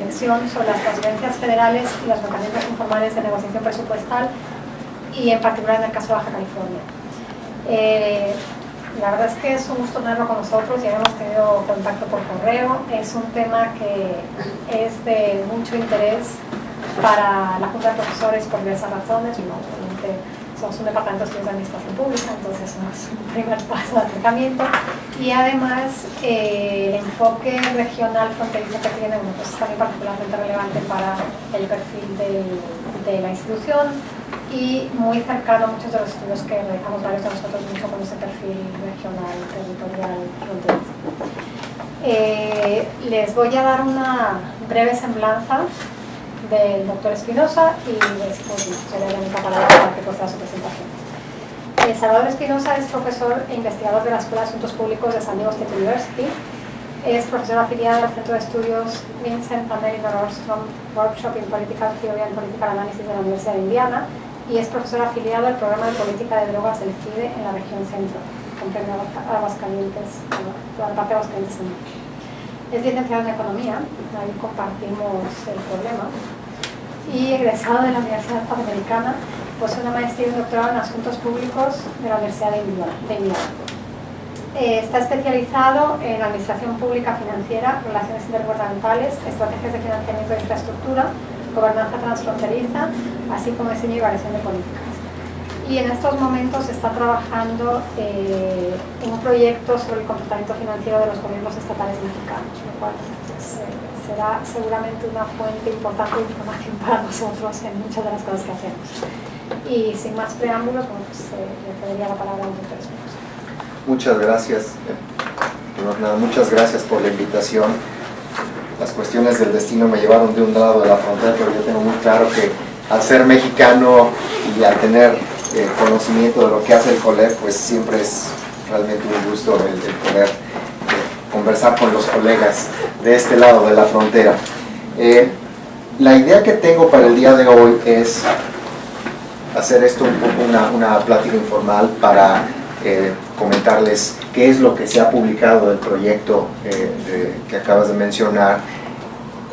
reflexión sobre las transferencias federales y los mecanismos informales de negociación presupuestal, y en particular en el caso de Baja California. La verdad es que es un gusto tenerlo con nosotros, ya hemos tenido contacto por correo. Es un tema que es de mucho interés para la Junta de Profesores por diversas razones. Obviamente somos un departamento de estudios de administración pública, entonces es un primer paso de acercamiento, y además el enfoque regional fronterizo que tiene, pues es también particularmente relevante para el perfil de la institución, y muy cercano a muchos de los estudios que realizamos varios de nosotros, mucho con ese perfil regional, territorial, fronterizo. Les voy a dar una breve semblanza del doctor Espinosa y después seré la única palabra para que proceda su presentación. Salvador Espinosa es profesor e investigador de la Escuela de Asuntos Públicos de San Diego State University. Es profesor afiliado al Centro de Estudios Vincent and Elinor Ostrom Workshop in Political Theory and Political Analysis de la Universidad de Indiana, y es profesor afiliado al programa de política de drogas del CIDE en la región centro, comprende Aguascalientes, toda la parte de Aguascalientes. Es licenciado en Economía, ahí compartimos el problema, y egresado de la Universidad Panamericana, posee una maestría y un doctorado en Asuntos Públicos de la Universidad de Indiana. Está especializado en Administración Pública Financiera, Relaciones Intergubernamentales, Estrategias de Financiamiento de Infraestructura, Gobernanza Transfronteriza, así como diseño y variación de políticas. Y en estos momentos está trabajando en un proyecto sobre el comportamiento financiero de los gobiernos estatales mexicanos, lo cual será seguramente una fuente importante de información para nosotros en muchas de las cosas que hacemos. Y sin más preámbulos, bueno, pues le cedería la palabra a un doctor Espinosa. Muchas gracias. Muchas gracias por la invitación. Las cuestiones del destino me llevaron de un lado de la frontera, pero yo tengo muy claro que al ser mexicano y al tener conocimiento de lo que hace el COLEF, pues siempre es realmente un gusto el poder conversar con los colegas de este lado de la frontera. La idea que tengo para el día de hoy es hacer esto un poco una plática informal para comentarles qué es lo que se ha publicado del proyecto que acabas de mencionar,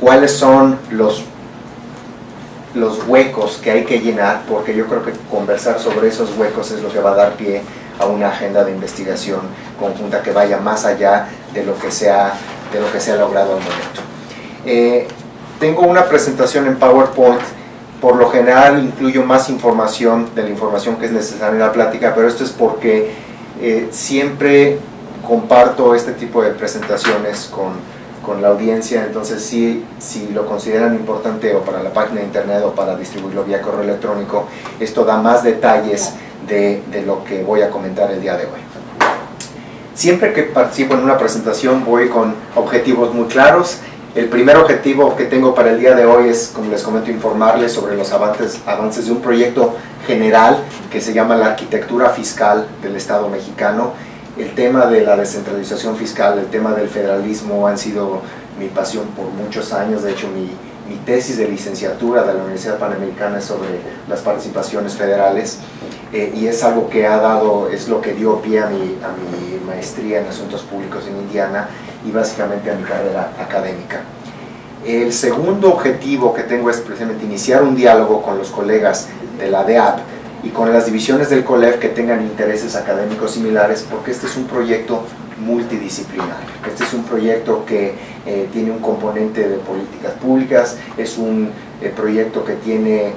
cuáles son los huecos que hay que llenar, porque yo creo que conversar sobre esos huecos es lo que va a dar pie a una agenda de investigación conjunta que vaya más allá de lo que se ha logrado al momento. Tengo una presentación en PowerPoint. Por lo general incluyo más información de la información que es necesaria en la plática, pero esto es porque siempre comparto este tipo de presentaciones con la audiencia, entonces si lo consideran importante o para la página de internet o para distribuirlo vía correo electrónico, esto da más detalles de lo que voy a comentar el día de hoy. Siempre que participo en una presentación voy con objetivos muy claros. El primer objetivo que tengo para el día de hoy es, como les comento, informarles sobre los avances de un proyecto general que se llama la arquitectura fiscal del Estado mexicano. El tema de la descentralización fiscal, el tema del federalismo han sido mi pasión por muchos años. De hecho, mi tesis de licenciatura de la Universidad Panamericana es sobre las participaciones federales, y es algo que es lo que dio pie a mi maestría en Asuntos Públicos en Indiana y básicamente a mi carrera académica. El segundo objetivo que tengo es precisamente iniciar un diálogo con los colegas de la DEAP y con las divisiones del COLEF que tengan intereses académicos similares, porque este es un proyecto multidisciplinario. Este es un proyecto que tiene un componente de políticas públicas, es un proyecto que tiene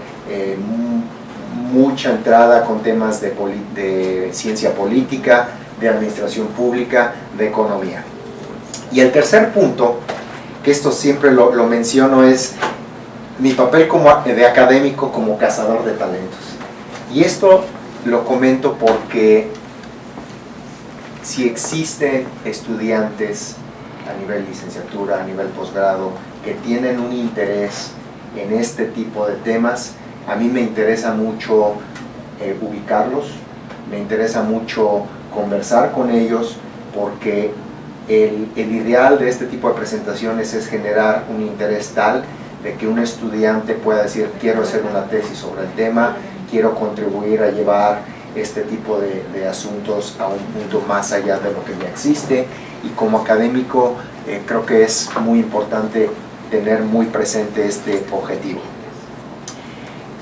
mucha entrada con temas de ciencia política, de administración pública, de economía. Y el tercer punto, que esto siempre lo menciono, es mi papel de académico como cazador de talentos. Y esto lo comento porque si existen estudiantes a nivel licenciatura, a nivel posgrado, que tienen un interés en este tipo de temas, a mí me interesa mucho ubicarlos, me interesa mucho conversar con ellos, porque el ideal de este tipo de presentaciones es generar un interés tal de que un estudiante pueda decir: quiero hacer una tesis sobre el tema, quiero contribuir a llevar este tipo de asuntos a un punto más allá de lo que ya existe. Y como académico creo que es muy importante tener muy presente este objetivo.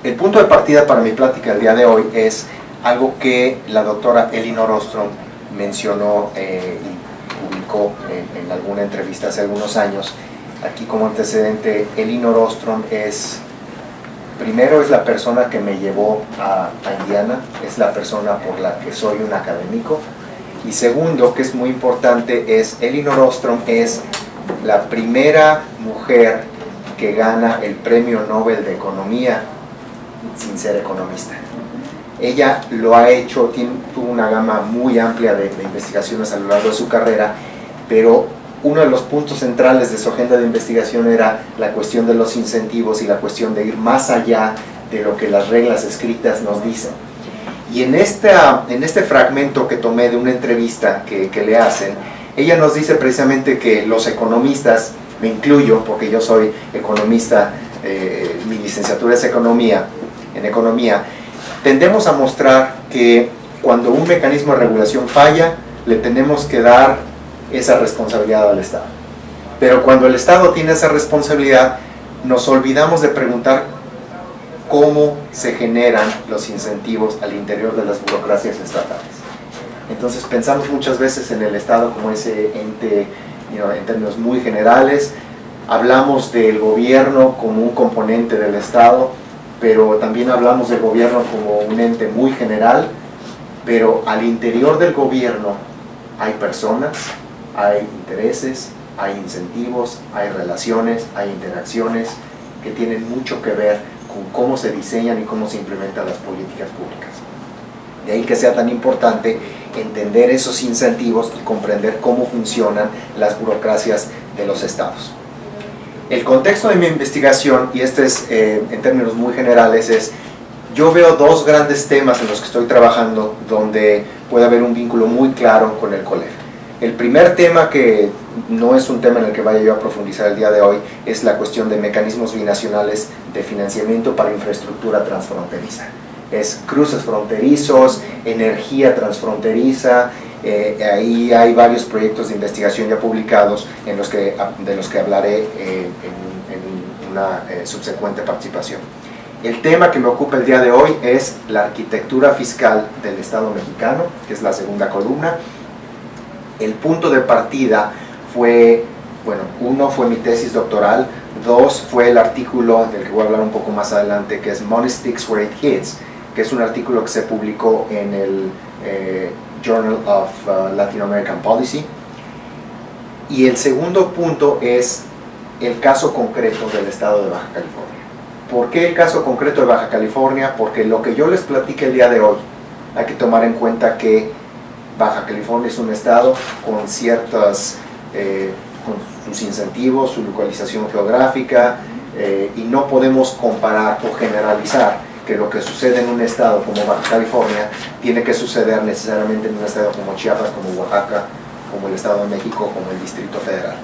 El punto de partida para mi plática el día de hoy es algo que la doctora Elinor Ostrom mencionó y publicó en alguna entrevista hace algunos años. Aquí como antecedente, Elinor Ostrom primero es la persona que me llevó a Indiana, es la persona por la que soy un académico, y segundo, que es muy importante, Elinor Ostrom es la primera mujer que gana el Premio Nobel de Economía sin ser economista. Ella lo ha hecho, tuvo una gama muy amplia de investigaciones a lo largo de su carrera, pero uno de los puntos centrales de su agenda de investigación era la cuestión de los incentivos y la cuestión de ir más allá de lo que las reglas escritas nos dicen. Y en este fragmento que tomé de una entrevista que le hacen, ella nos dice precisamente que los economistas, me incluyo porque yo soy economista, mi licenciatura es en economía, tendemos a mostrar que cuando un mecanismo de regulación falla, le tenemos que dar esa responsabilidad al Estado. Pero cuando el Estado tiene esa responsabilidad, nos olvidamos de preguntar cómo se generan los incentivos al interior de las burocracias estatales. Entonces pensamos muchas veces en el Estado como ese ente, en términos muy generales, hablamos del gobierno como un componente del Estado, pero también hablamos del gobierno como un ente muy general, pero al interior del gobierno hay personas, hay intereses, hay incentivos, hay relaciones, hay interacciones que tienen mucho que ver con cómo se diseñan y cómo se implementan las políticas públicas. De ahí que sea tan importante entender esos incentivos y comprender cómo funcionan las burocracias de los estados. El contexto de mi investigación, y este es en términos muy generales, yo veo dos grandes temas en los que estoy trabajando donde puede haber un vínculo muy claro con el COLEF. El primer tema, que no es un tema en el que vaya yo a profundizar el día de hoy, es la cuestión de mecanismos binacionales de financiamiento para infraestructura transfronteriza. Es cruces fronterizos, energía transfronteriza, ahí hay varios proyectos de investigación ya publicados de los que hablaré en una subsecuente participación. El tema que me ocupa el día de hoy es la arquitectura fiscal del Estado mexicano, que es la segunda columna. El punto de partida fue, uno fue mi tesis doctoral, dos fue el artículo del que voy a hablar un poco más adelante, que es Money Sticks Where It Hits, que es un artículo que se publicó en el Journal of Latin American Policy. Y el segundo punto es el caso concreto del estado de Baja California. ¿Por qué el caso concreto de Baja California? Porque lo que yo les platiqué el día de hoy, hay que tomar en cuenta que Baja California es un estado con con sus incentivos, su localización geográfica, y no podemos comparar o generalizar que lo que sucede en un estado como Baja California tiene que suceder necesariamente en un estado como Chiapas, como Oaxaca, como el Estado de México, como el Distrito Federal.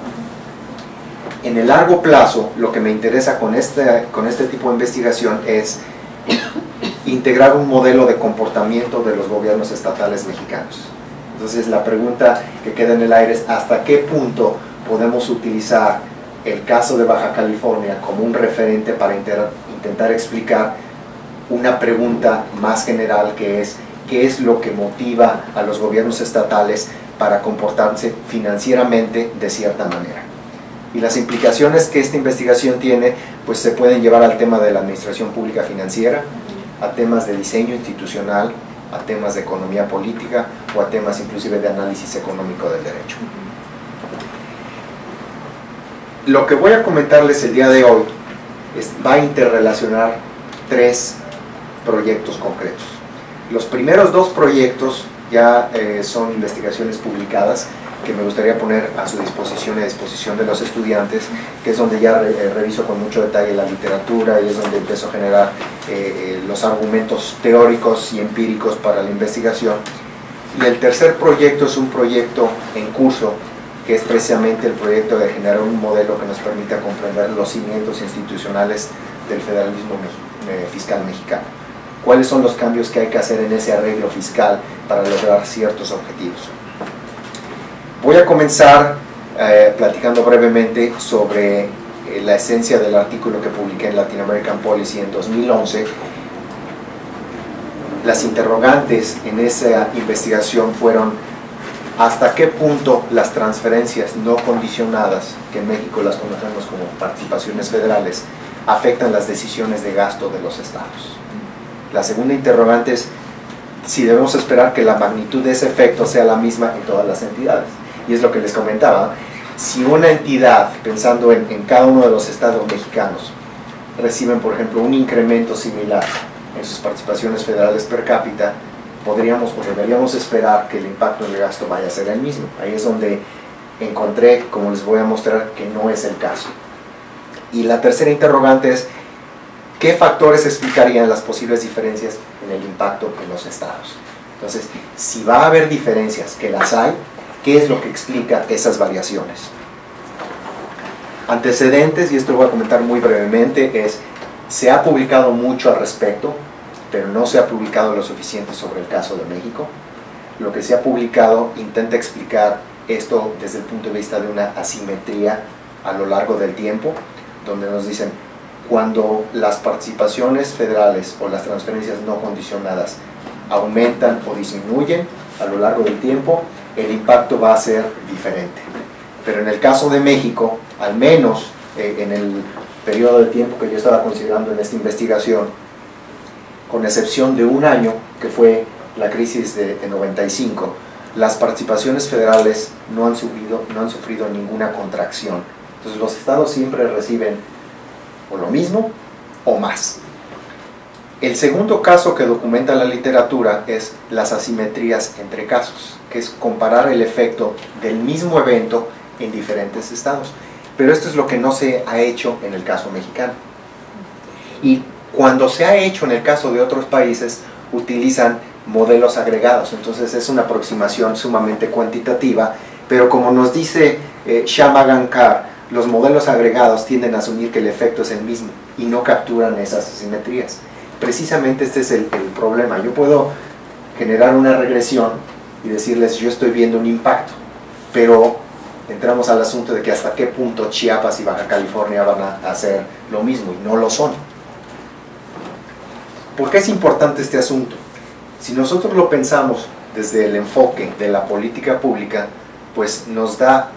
En el largo plazo, lo que me interesa con este tipo de investigación es integrar un modelo de comportamiento de los gobiernos estatales mexicanos. Entonces la pregunta que queda en el aire es ¿hasta qué punto podemos utilizar el caso de Baja California como un referente para intentar explicar una pregunta más general, que es ¿qué es lo que motiva a los gobiernos estatales para comportarse financieramente de cierta manera? Y las implicaciones que esta investigación tiene, pues se pueden llevar al tema de la administración pública financiera, a temas de diseño institucional, a temas de economía política o a temas inclusive de análisis económico del derecho. Lo que voy a comentarles el día de hoy va a interrelacionar tres proyectos concretos. Los primeros dos proyectos ya son investigaciones publicadas que me gustaría poner a su disposición y a disposición de los estudiantes, que es donde ya reviso con mucho detalle la literatura y es donde empiezo a generar los argumentos teóricos y empíricos para la investigación. Y el tercer proyecto es un proyecto en curso, que es precisamente el proyecto de generar un modelo que nos permita comprender los cimientos institucionales del federalismo fiscal mexicano. ¿Cuáles son los cambios que hay que hacer en ese arreglo fiscal para lograr ciertos objetivos? Voy a comenzar platicando brevemente sobre la esencia del artículo que publiqué en Latin American Policy en 2011, las interrogantes en esa investigación fueron hasta qué punto las transferencias no condicionadas, que en México las conocemos como participaciones federales, afectan las decisiones de gasto de los estados. La segunda interrogante es si debemos esperar que la magnitud de ese efecto sea la misma en todas las entidades. Y es lo que les comentaba, si una entidad, pensando en cada uno de los estados mexicanos, reciben por ejemplo un incremento similar en sus participaciones federales per cápita, podríamos o deberíamos esperar que el impacto en el gasto vaya a ser el mismo. Ahí es donde encontré, como les voy a mostrar, que no es el caso. Y la tercera interrogante es, ¿qué factores explicarían las posibles diferencias en el impacto en los estados? Entonces, si va a haber diferencias, que las hay, ¿qué es lo que explica esas variaciones? Antecedentes, y esto lo voy a comentar muy brevemente, es, se ha publicado mucho al respecto, pero no se ha publicado lo suficiente sobre el caso de México. Lo que se ha publicado intenta explicar esto desde el punto de vista de una asimetría a lo largo del tiempo, donde nos dicen, cuando las participaciones federales o las transferencias no condicionadas aumentan o disminuyen a lo largo del tiempo, el impacto va a ser diferente. Pero en el caso de México, al menos en el periodo de tiempo que yo estaba considerando en esta investigación, con excepción de un año, que fue la crisis de 95, las participaciones federales no han sufrido ninguna contracción. Entonces los estados siempre reciben o lo mismo o más. El segundo caso que documenta la literatura es las asimetrías entre casos, que es comparar el efecto del mismo evento en diferentes estados. Pero esto es lo que no se ha hecho en el caso mexicano. Y cuando se ha hecho en el caso de otros países, utilizan modelos agregados. Entonces es una aproximación sumamente cuantitativa, pero como nos dice Shamagankar, los modelos agregados tienden a asumir que el efecto es el mismo y no capturan esas asimetrías. Precisamente este es el problema. Yo puedo generar una regresión y decirles, yo estoy viendo un impacto, pero entramos al asunto de que hasta qué punto Chiapas y Baja California van a hacer lo mismo, y no lo son. ¿Por qué es importante este asunto? Si nosotros lo pensamos desde el enfoque de la política pública, pues nos da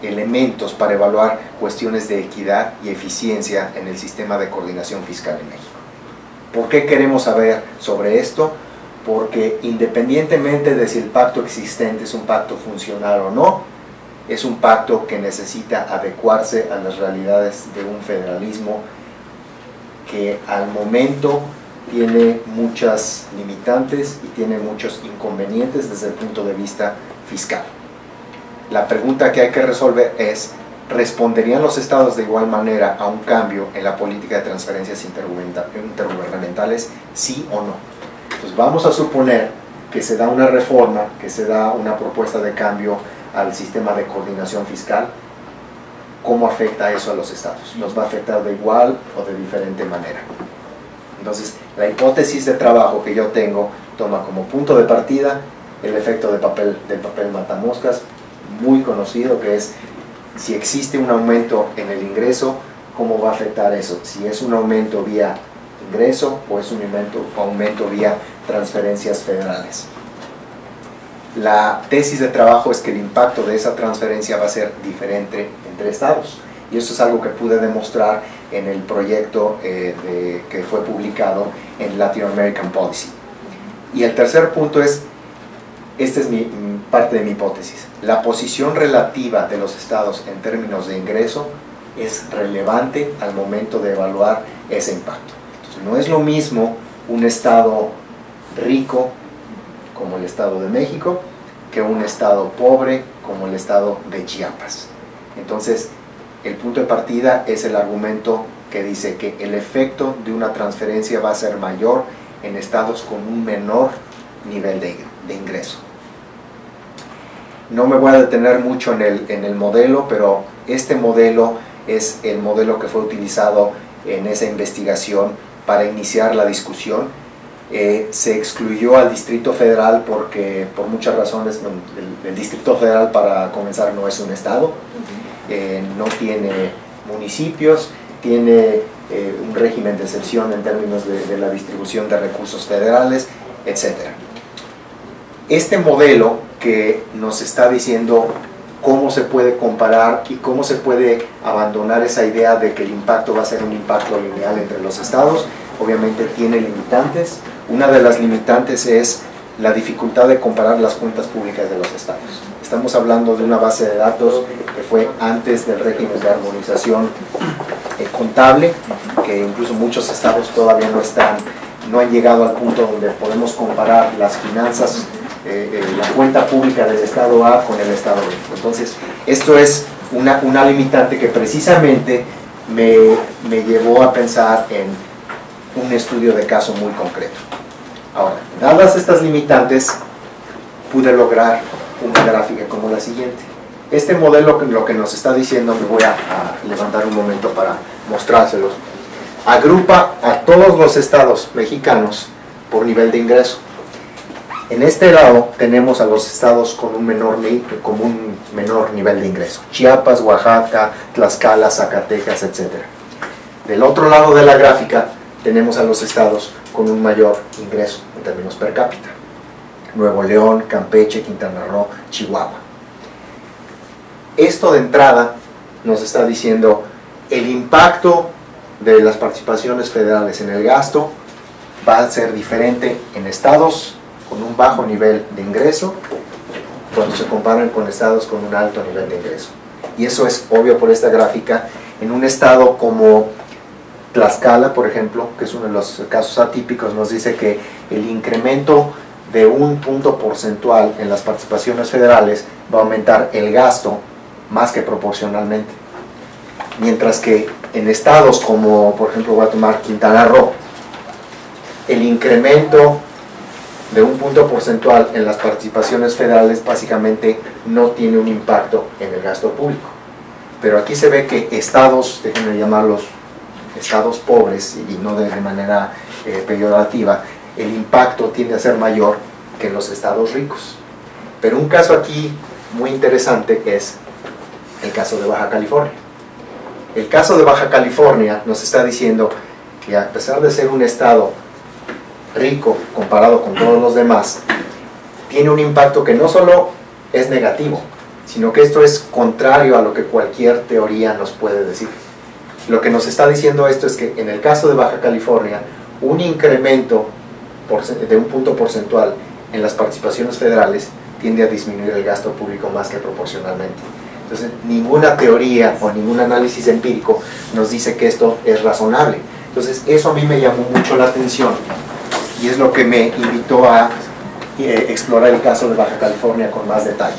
elementos para evaluar cuestiones de equidad y eficiencia en el sistema de coordinación fiscal en México. ¿Por qué queremos saber sobre esto? Porque independientemente de si el pacto existente es un pacto funcional o no, es un pacto que necesita adecuarse a las realidades de un federalismo que al momento tiene muchas limitantes y tiene muchos inconvenientes desde el punto de vista fiscal. La pregunta que hay que resolver es, ¿responderían los estados de igual manera a un cambio en la política de transferencias intergubernamentales? ¿Sí o no? Pues vamos a suponer que se da una reforma, que se da una propuesta de cambio al sistema de coordinación fiscal. ¿Cómo afecta eso a los estados? ¿Los va a afectar de igual o de diferente manera? Entonces, la hipótesis de trabajo que yo tengo toma como punto de partida el efecto del papel matamoscas, muy conocido, que es si existe un aumento en el ingreso, ¿cómo va a afectar eso? Si es un aumento vía ingreso o es un aumento vía transferencias federales. La tesis de trabajo es que el impacto de esa transferencia va a ser diferente entre estados. Y eso es algo que pude demostrar en el proyecto que fue publicado en Latin American Policy. Y el tercer punto es, esta es parte de mi hipótesis, la posición relativa de los estados en términos de ingreso es relevante al momento de evaluar ese impacto. Entonces, no es lo mismo un estado rico como el Estado de México que un estado pobre como el estado de Chiapas. Entonces, el punto de partida es el argumento que dice que el efecto de una transferencia va a ser mayor en estados con un menor nivel de ingreso. No me voy a detener mucho en el modelo, pero este modelo es el modelo que fue utilizado en esa investigación para iniciar la discusión. Se excluyó al Distrito Federal porque, por muchas razones, el Distrito Federal, para comenzar, no es un estado, no tiene municipios, tiene un régimen de excepción en términos de la distribución de recursos federales, etc. Este modelo que nos está diciendo cómo se puede comparar y cómo se puede abandonar esa idea de que el impacto va a ser un impacto lineal entre los estados, obviamente tiene limitantes. Una de las limitantes es la dificultad de comparar las cuentas públicas de los estados. Estamos hablando de una base de datos que fue antes del régimen de armonización contable, que incluso muchos estados todavía no han llegado al punto donde podemos comparar las finanzas, la cuenta pública del estado A con el estado B. Entonces, esto es una limitante que precisamente me llevó a pensar en un estudio de caso muy concreto. Ahora, dadas estas limitantes, pude lograr una gráfica como la siguiente. Este modelo lo que nos está diciendo, me voy a levantar un momento para mostrárselos, agrupa a todos los estados mexicanos por nivel de ingreso. En este lado tenemos a los estados con un menor nivel de ingreso: Chiapas, Oaxaca, Tlaxcala, Zacatecas, etc. Del otro lado de la gráfica tenemos a los estados con un mayor ingreso en términos per cápita: Nuevo León, Campeche, Quintana Roo, Chihuahua. Esto de entrada nos está diciendo el impacto de las participaciones federales en el gasto va a ser diferente en estados con un bajo nivel de ingreso cuando se comparan con estados con un alto nivel de ingreso. Y eso es obvio por esta gráfica. En un estado como Tlaxcala, por ejemplo, que es uno de los casos atípicos, nos dice que el incremento de un punto porcentual en las participaciones federales va a aumentar el gasto más que proporcionalmente. Mientras que en estados como, por ejemplo, voy a tomar Quintana Roo, el incremento de un punto porcentual en las participaciones federales básicamente no tiene un impacto en el gasto público. Pero aquí se ve que estados, déjenme llamarlos estados pobres y no de manera peyorativa, el impacto tiende a ser mayor que en los estados ricos. Pero un caso aquí muy interesante es el caso de Baja California. El caso de Baja California nos está diciendo que a pesar de ser un estado rico comparado con todos los demás, tiene un impacto que no solo es negativo, sino que esto es contrario a lo que cualquier teoría nos puede decir. Lo que nos está diciendo esto es que en el caso de Baja California, un incremento de un punto porcentual en las participaciones federales tiende a disminuir el gasto público más que proporcionalmente. Entonces, ninguna teoría o ningún análisis empírico nos dice que esto es razonable. Entonces, eso a mí me llamó mucho la atención y es lo que me invitó a explorar el caso de Baja California con más detalle.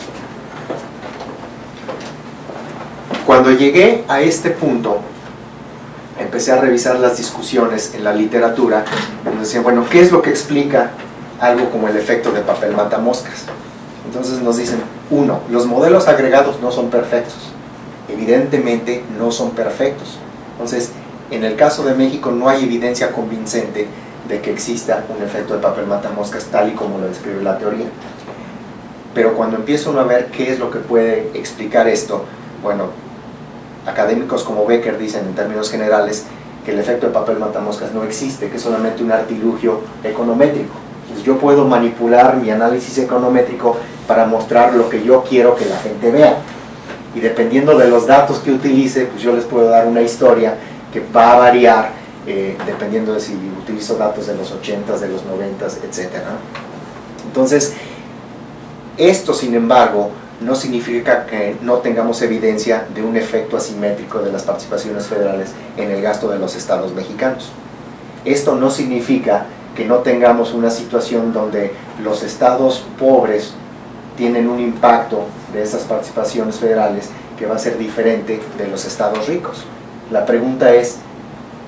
Cuando llegué a este punto, empecé a revisar las discusiones en la literatura, donde decían, bueno, ¿qué es lo que explica algo como el efecto de papel matamoscas? Entonces nos dicen, uno, los modelos agregados no son perfectos. Evidentemente no son perfectos. Entonces, en el caso de México no hay evidencia convincente de que exista un efecto de papel matamoscas tal y como lo describe la teoría. Pero cuando empieza uno a ver qué es lo que puede explicar esto, bueno, académicos como Becker dicen en términos generales que el efecto de papel matamoscas no existe, que es solamente un artilugio econométrico. Entonces yo puedo manipular mi análisis econométrico para mostrar lo que yo quiero que la gente vea. Y dependiendo de los datos que utilice, pues yo les puedo dar una historia que va a variar dependiendo de si utilizo datos de los 80s, de los 90s, etc. Entonces, esto sin embargo no significa que no tengamos evidencia de un efecto asimétrico de las participaciones federales en el gasto de los estados mexicanos. Esto no significa que no tengamos una situación donde los estados pobres tienen un impacto de esas participaciones federales que va a ser diferente de los estados ricos. La pregunta es,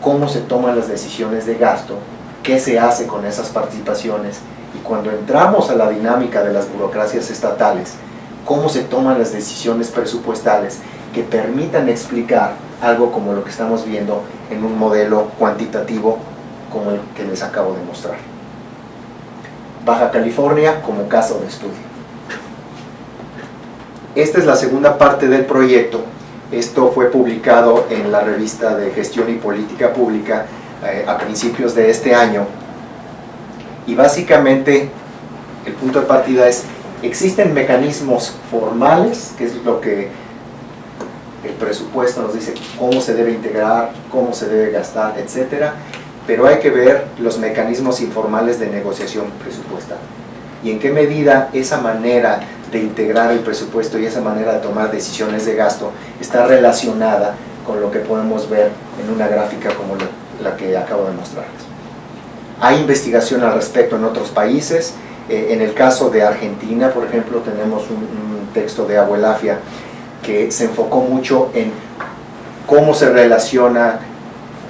¿cómo se toman las decisiones de gasto? ¿Qué se hace con esas participaciones? Y cuando entramos a la dinámica de las burocracias estatales, ¿cómo se toman las decisiones presupuestales que permitan explicar algo como lo que estamos viendo en un modelo cuantitativo como el que les acabo de mostrar? Baja California como caso de estudio. Esta es la segunda parte del proyecto Esto fue publicado en la revista de Gestión y Política Pública a principios de este año. Y básicamente el punto de partida es: existen mecanismos formales, que es lo que el presupuesto nos dice, cómo se debe integrar, cómo se debe gastar, etcétera, pero hay que ver los mecanismos informales de negociación presupuestal y en qué medida esa manera de integrar el presupuesto y esa manera de tomar decisiones de gasto está relacionada con lo que podemos ver en una gráfica como la que acabo de mostrarles. Hay investigación al respecto en otros países. En el caso de Argentina, por ejemplo, tenemos un texto de Abuelafia que se enfocó mucho en cómo se relaciona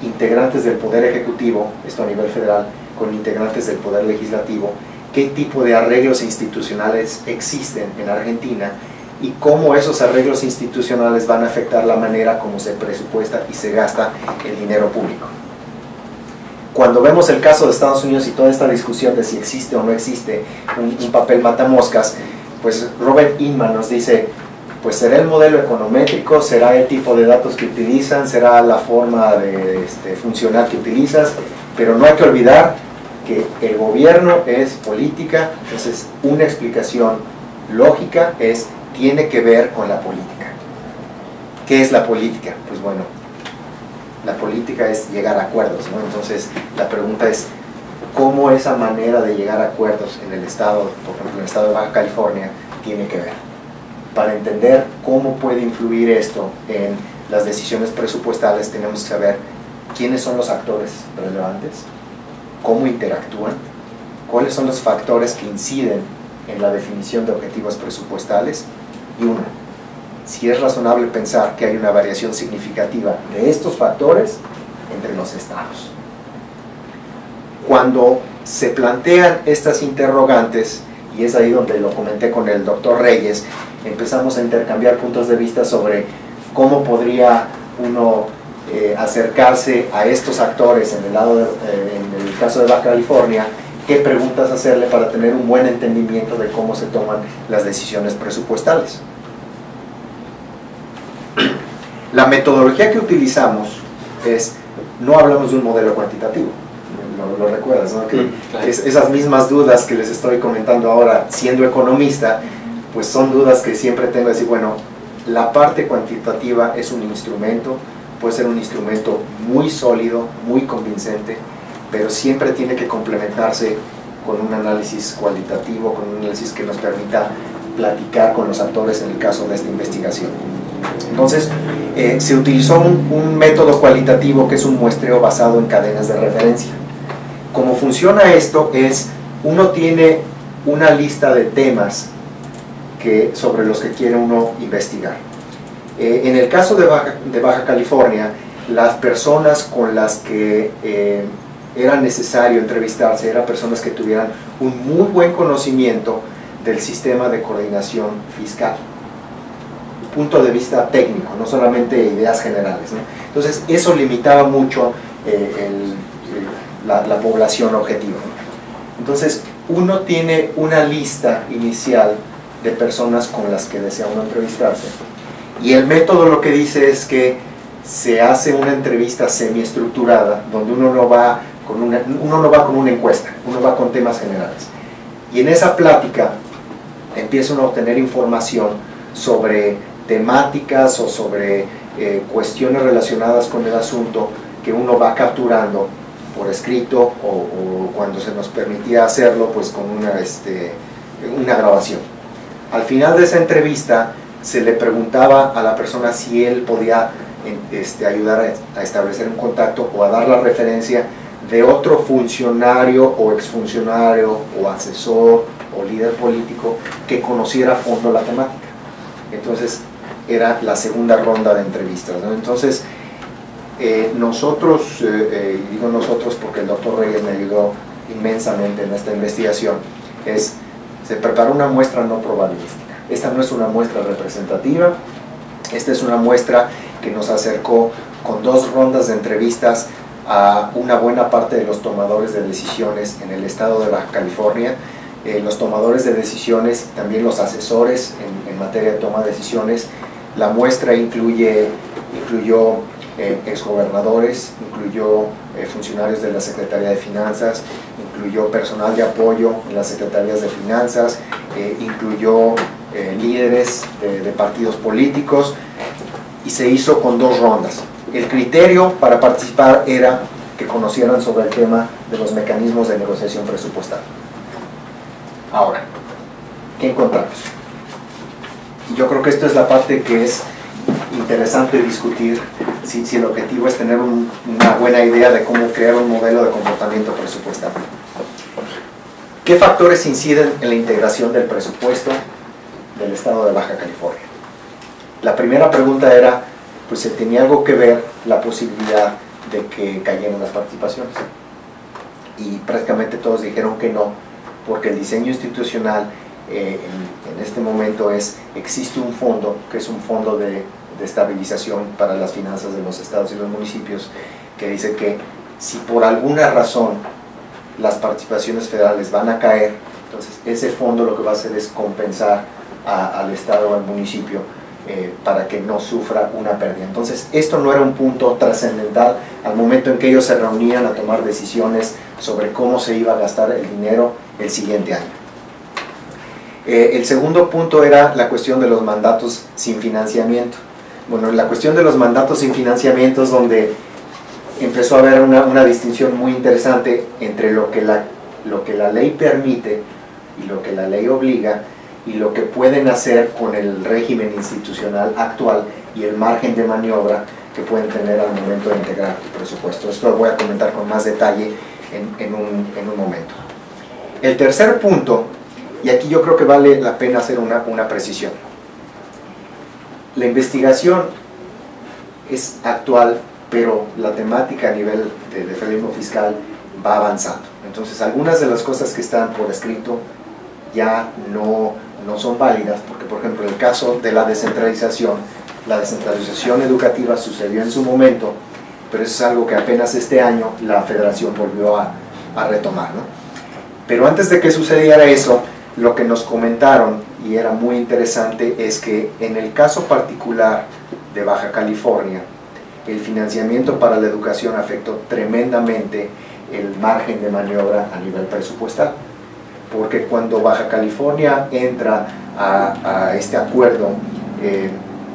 integrantes del Poder Ejecutivo, esto a nivel federal, con integrantes del Poder Legislativo, qué tipo de arreglos institucionales existen en Argentina y cómo esos arreglos institucionales van a afectar la manera como se presupuesta y se gasta el dinero público. Cuando vemos el caso de Estados Unidos y toda esta discusión de si existe o no existe un papel matamoscas, pues Robert Inman nos dice, pues será el modelo econométrico, será el tipo de datos que utilizan, será la forma de funcionar que utilizas, pero no hay que olvidar que el gobierno es política. Entonces una explicación lógica tiene que ver con la política. ¿Qué es la política? Pues bueno, la política es llegar a acuerdos, ¿no? Entonces la pregunta es, ¿cómo esa manera de llegar a acuerdos en el estado, por ejemplo en el estado de Baja California, tiene que ver? Para entender cómo puede influir esto en las decisiones presupuestales, tenemos que saber quiénes son los actores relevantes, cómo interactúan, cuáles son los factores que inciden en la definición de objetivos presupuestales y si es razonable pensar que hay una variación significativa de estos factores entre los estados. Cuando se plantean estas interrogantes, y es ahí donde lo comenté con el doctor Reyes, empezamos a intercambiar puntos de vista sobre cómo podría uno acercarse a estos actores en el caso de Baja California, qué preguntas hacerle para tener un buen entendimiento de cómo se toman las decisiones presupuestales. La metodología que utilizamos no hablamos de un modelo cuantitativo, lo recuerdas, ¿no? Que esas mismas dudas que les estoy comentando ahora, siendo economista, pues son dudas que siempre tengo de decir, bueno, la parte cuantitativa es un instrumento, puede ser un instrumento muy sólido, muy convincente, pero siempre tiene que complementarse con un análisis cualitativo, con un análisis que nos permita platicar con los actores en el caso de esta investigación. Entonces, se utilizó un método cualitativo que es un muestreo basado en cadenas de referencia. Cómo funciona esto es, uno tiene una lista de temas sobre los que quiere uno investigar. En el caso de Baja California, las personas con las que era necesario entrevistarse eran personas que tuvieran un muy buen conocimiento del sistema de coordinación fiscal, punto de vista técnico, no solamente ideas generales, ¿no? Entonces eso limitaba mucho la población objetivo. Entonces uno tiene una lista inicial de personas con las que desea uno entrevistarse, y el método lo que dice es que se hace una entrevista semiestructurada donde uno no va con una encuesta, uno va con temas generales, y en esa plática empieza uno a obtener información sobre temáticas o sobre cuestiones relacionadas con el asunto que uno va capturando por escrito o cuando se nos permitía hacerlo, pues con una grabación. Al final de esa entrevista se le preguntaba a la persona si él podía ayudar a establecer un contacto o a dar la referencia de otro funcionario o exfuncionario o asesor o líder político que conociera a fondo la temática. Entonces era la segunda ronda de entrevistas, ¿no? Entonces nosotros, y digo nosotros porque el doctor Reyes me ayudó inmensamente en esta investigación, se preparó una muestra no probabilística. Esta no es una muestra representativa, esta es una muestra que nos acercó con 2 rondas de entrevistas a una buena parte de los tomadores de decisiones en el estado de Baja California, los tomadores de decisiones, también los asesores en materia de toma de decisiones, La muestra incluyó exgobernadores, incluyó funcionarios de la Secretaría de Finanzas, incluyó personal de apoyo en las Secretarías de Finanzas, incluyó líderes de partidos políticos, y se hizo con 2 rondas. El criterio para participar era que conocieran sobre el tema de los mecanismos de negociación presupuestal. Ahora, ¿qué encontramos? Y yo creo que esto es la parte que es interesante discutir, si el objetivo es tener una buena idea de cómo crear un modelo de comportamiento presupuestal. ¿Qué factores inciden en la integración del presupuesto del estado de Baja California? La primera pregunta era, pues si tenía algo que ver la posibilidad de que cayeran las participaciones. Y prácticamente todos dijeron que no, porque el diseño institucional en este momento existe un fondo, que es un fondo de estabilización para las finanzas de los estados y los municipios, que dice que si por alguna razón las participaciones federales van a caer, entonces ese fondo lo que va a hacer es compensar al estado o al municipio para que no sufra una pérdida. Entonces esto no era un punto trascendental al momento en que ellos se reunían a tomar decisiones sobre cómo se iba a gastar el dinero el siguiente año. El segundo punto era la cuestión de los mandatos sin financiamiento. Bueno, la cuestión de los mandatos sin financiamiento es donde empezó a haber una distinción muy interesante entre lo que la ley permite y lo que la ley obliga, y lo que pueden hacer con el régimen institucional actual y el margen de maniobra que pueden tener al momento de integrar el presupuesto. Esto lo voy a comentar con más detalle en un momento. El tercer punto, y aquí yo creo que vale la pena hacer una precisión. La investigación es actual, pero la temática a nivel de federalismo fiscal va avanzando. Entonces algunas de las cosas que están por escrito ya no son válidas, porque por ejemplo en el caso de la descentralización educativa sucedió en su momento, pero eso es algo que apenas este año la federación volvió a retomar, ¿no? Pero antes de que sucediera eso, lo que nos comentaron, y era muy interesante, es que en el caso particular de Baja California, el financiamiento para la educación afectó tremendamente el margen de maniobra a nivel presupuestal, porque cuando Baja California entra a este acuerdo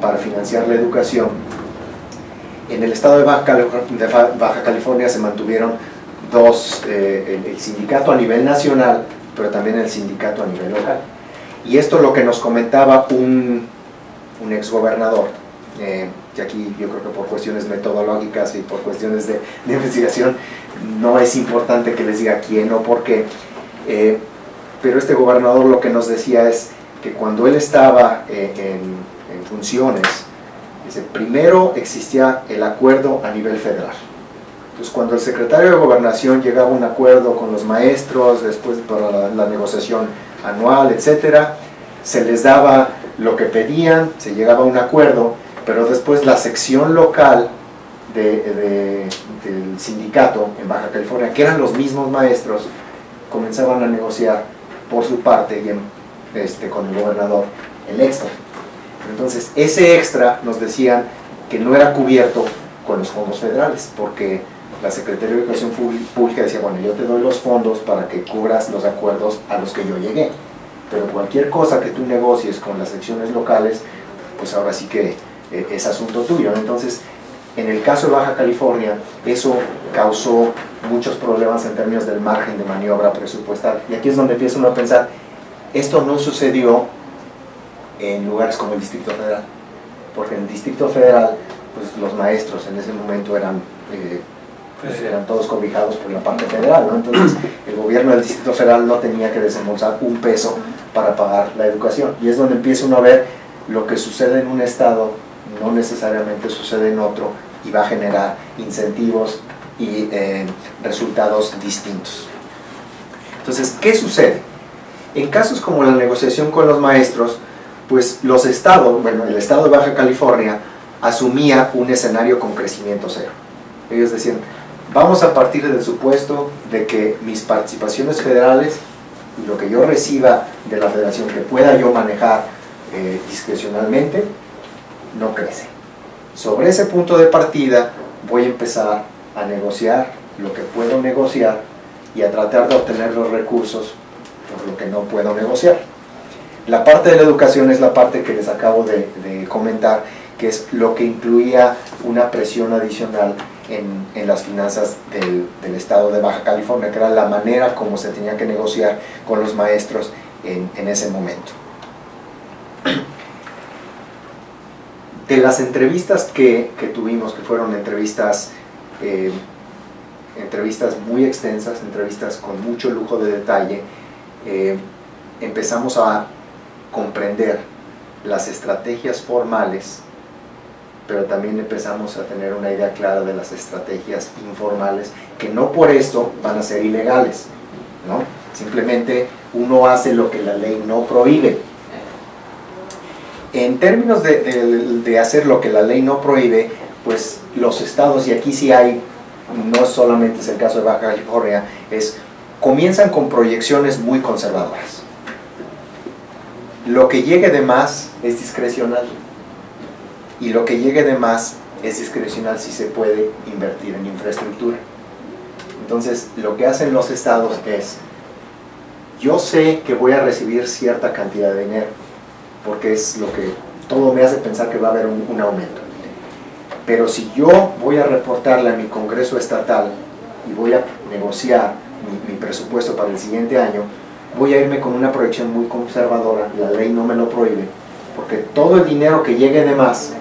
para financiar la educación, en el estado de Baja California se mantuvieron el sindicato a nivel nacional, pero también el sindicato a nivel local. Y esto lo que nos comentaba un exgobernador, y aquí yo creo que por cuestiones metodológicas y por cuestiones de investigación no es importante que les diga quién o por qué, pero este gobernador lo que nos decía es que cuando él estaba en funciones, dice, primero existía el acuerdo a nivel federal. Entonces cuando el secretario de Gobernación llegaba a un acuerdo con los maestros, después para la negociación anual, etcétera, se les daba lo que pedían, se llegaba a un acuerdo, pero después la sección local del sindicato en Baja California, que eran los mismos maestros, comenzaban a negociar por su parte y con el gobernador el extra. Entonces ese extra nos decían que no era cubierto con los fondos federales, porque la Secretaría de Educación Pública decía, bueno, yo te doy los fondos para que cubras los acuerdos a los que yo llegué, pero cualquier cosa que tú negocies con las secciones locales, pues ahora sí que es asunto tuyo. Entonces, en el caso de Baja California, eso causó muchos problemas en términos del margen de maniobra presupuestal. Y aquí es donde empieza uno a pensar, esto no sucedió en lugares como el Distrito Federal, porque en el Distrito Federal, pues los maestros en ese momento eran todos cobijados por la parte federal, ¿no? Entonces el gobierno del Distrito Federal no tenía que desembolsar un peso para pagar la educación, y es donde empieza uno a ver lo que sucede en un estado no necesariamente sucede en otro, y va a generar incentivos y resultados distintos. Entonces, ¿qué sucede? En casos como la negociación con los maestros, pues los estados, bueno, el estado de Baja California asumía un escenario con crecimiento cero. Ellos decían, vamos a partir del supuesto de que mis participaciones federales y lo que yo reciba de la federación que pueda yo manejar discrecionalmente, no crece. Sobre ese punto de partida voy a empezar a negociar lo que puedo negociar y a tratar de obtener los recursos por lo que no puedo negociar. La parte de la educación es la parte que les acabo de comentar, que es lo que incluía una presión adicional en las finanzas del estado de Baja California, que era la manera como se tenía que negociar con los maestros en ese momento. De las entrevistas que tuvimos, que fueron entrevistas muy extensas, entrevistas con mucho lujo de detalle, empezamos a comprender las estrategias formales, pero también empezamos a tener una idea clara de las estrategias informales, que no por esto van a ser ilegales, ¿no? Simplemente uno hace lo que la ley no prohíbe. En términos de hacer lo que la ley no prohíbe, pues los estados, y aquí sí hay, no solamente es el caso de Baja California, comienzan con proyecciones muy conservadoras. Lo que llegue de más es discrecional, y lo que llegue de más es discrecional si se puede invertir en infraestructura. Entonces, lo que hacen los estados es, yo sé que voy a recibir cierta cantidad de dinero, porque es lo que todo me hace pensar que va a haber un aumento. Pero si yo voy a reportarle a mi Congreso estatal y voy a negociar mi presupuesto para el siguiente año, voy a irme con una proyección muy conservadora, la ley no me lo prohíbe, porque todo el dinero que llegue de más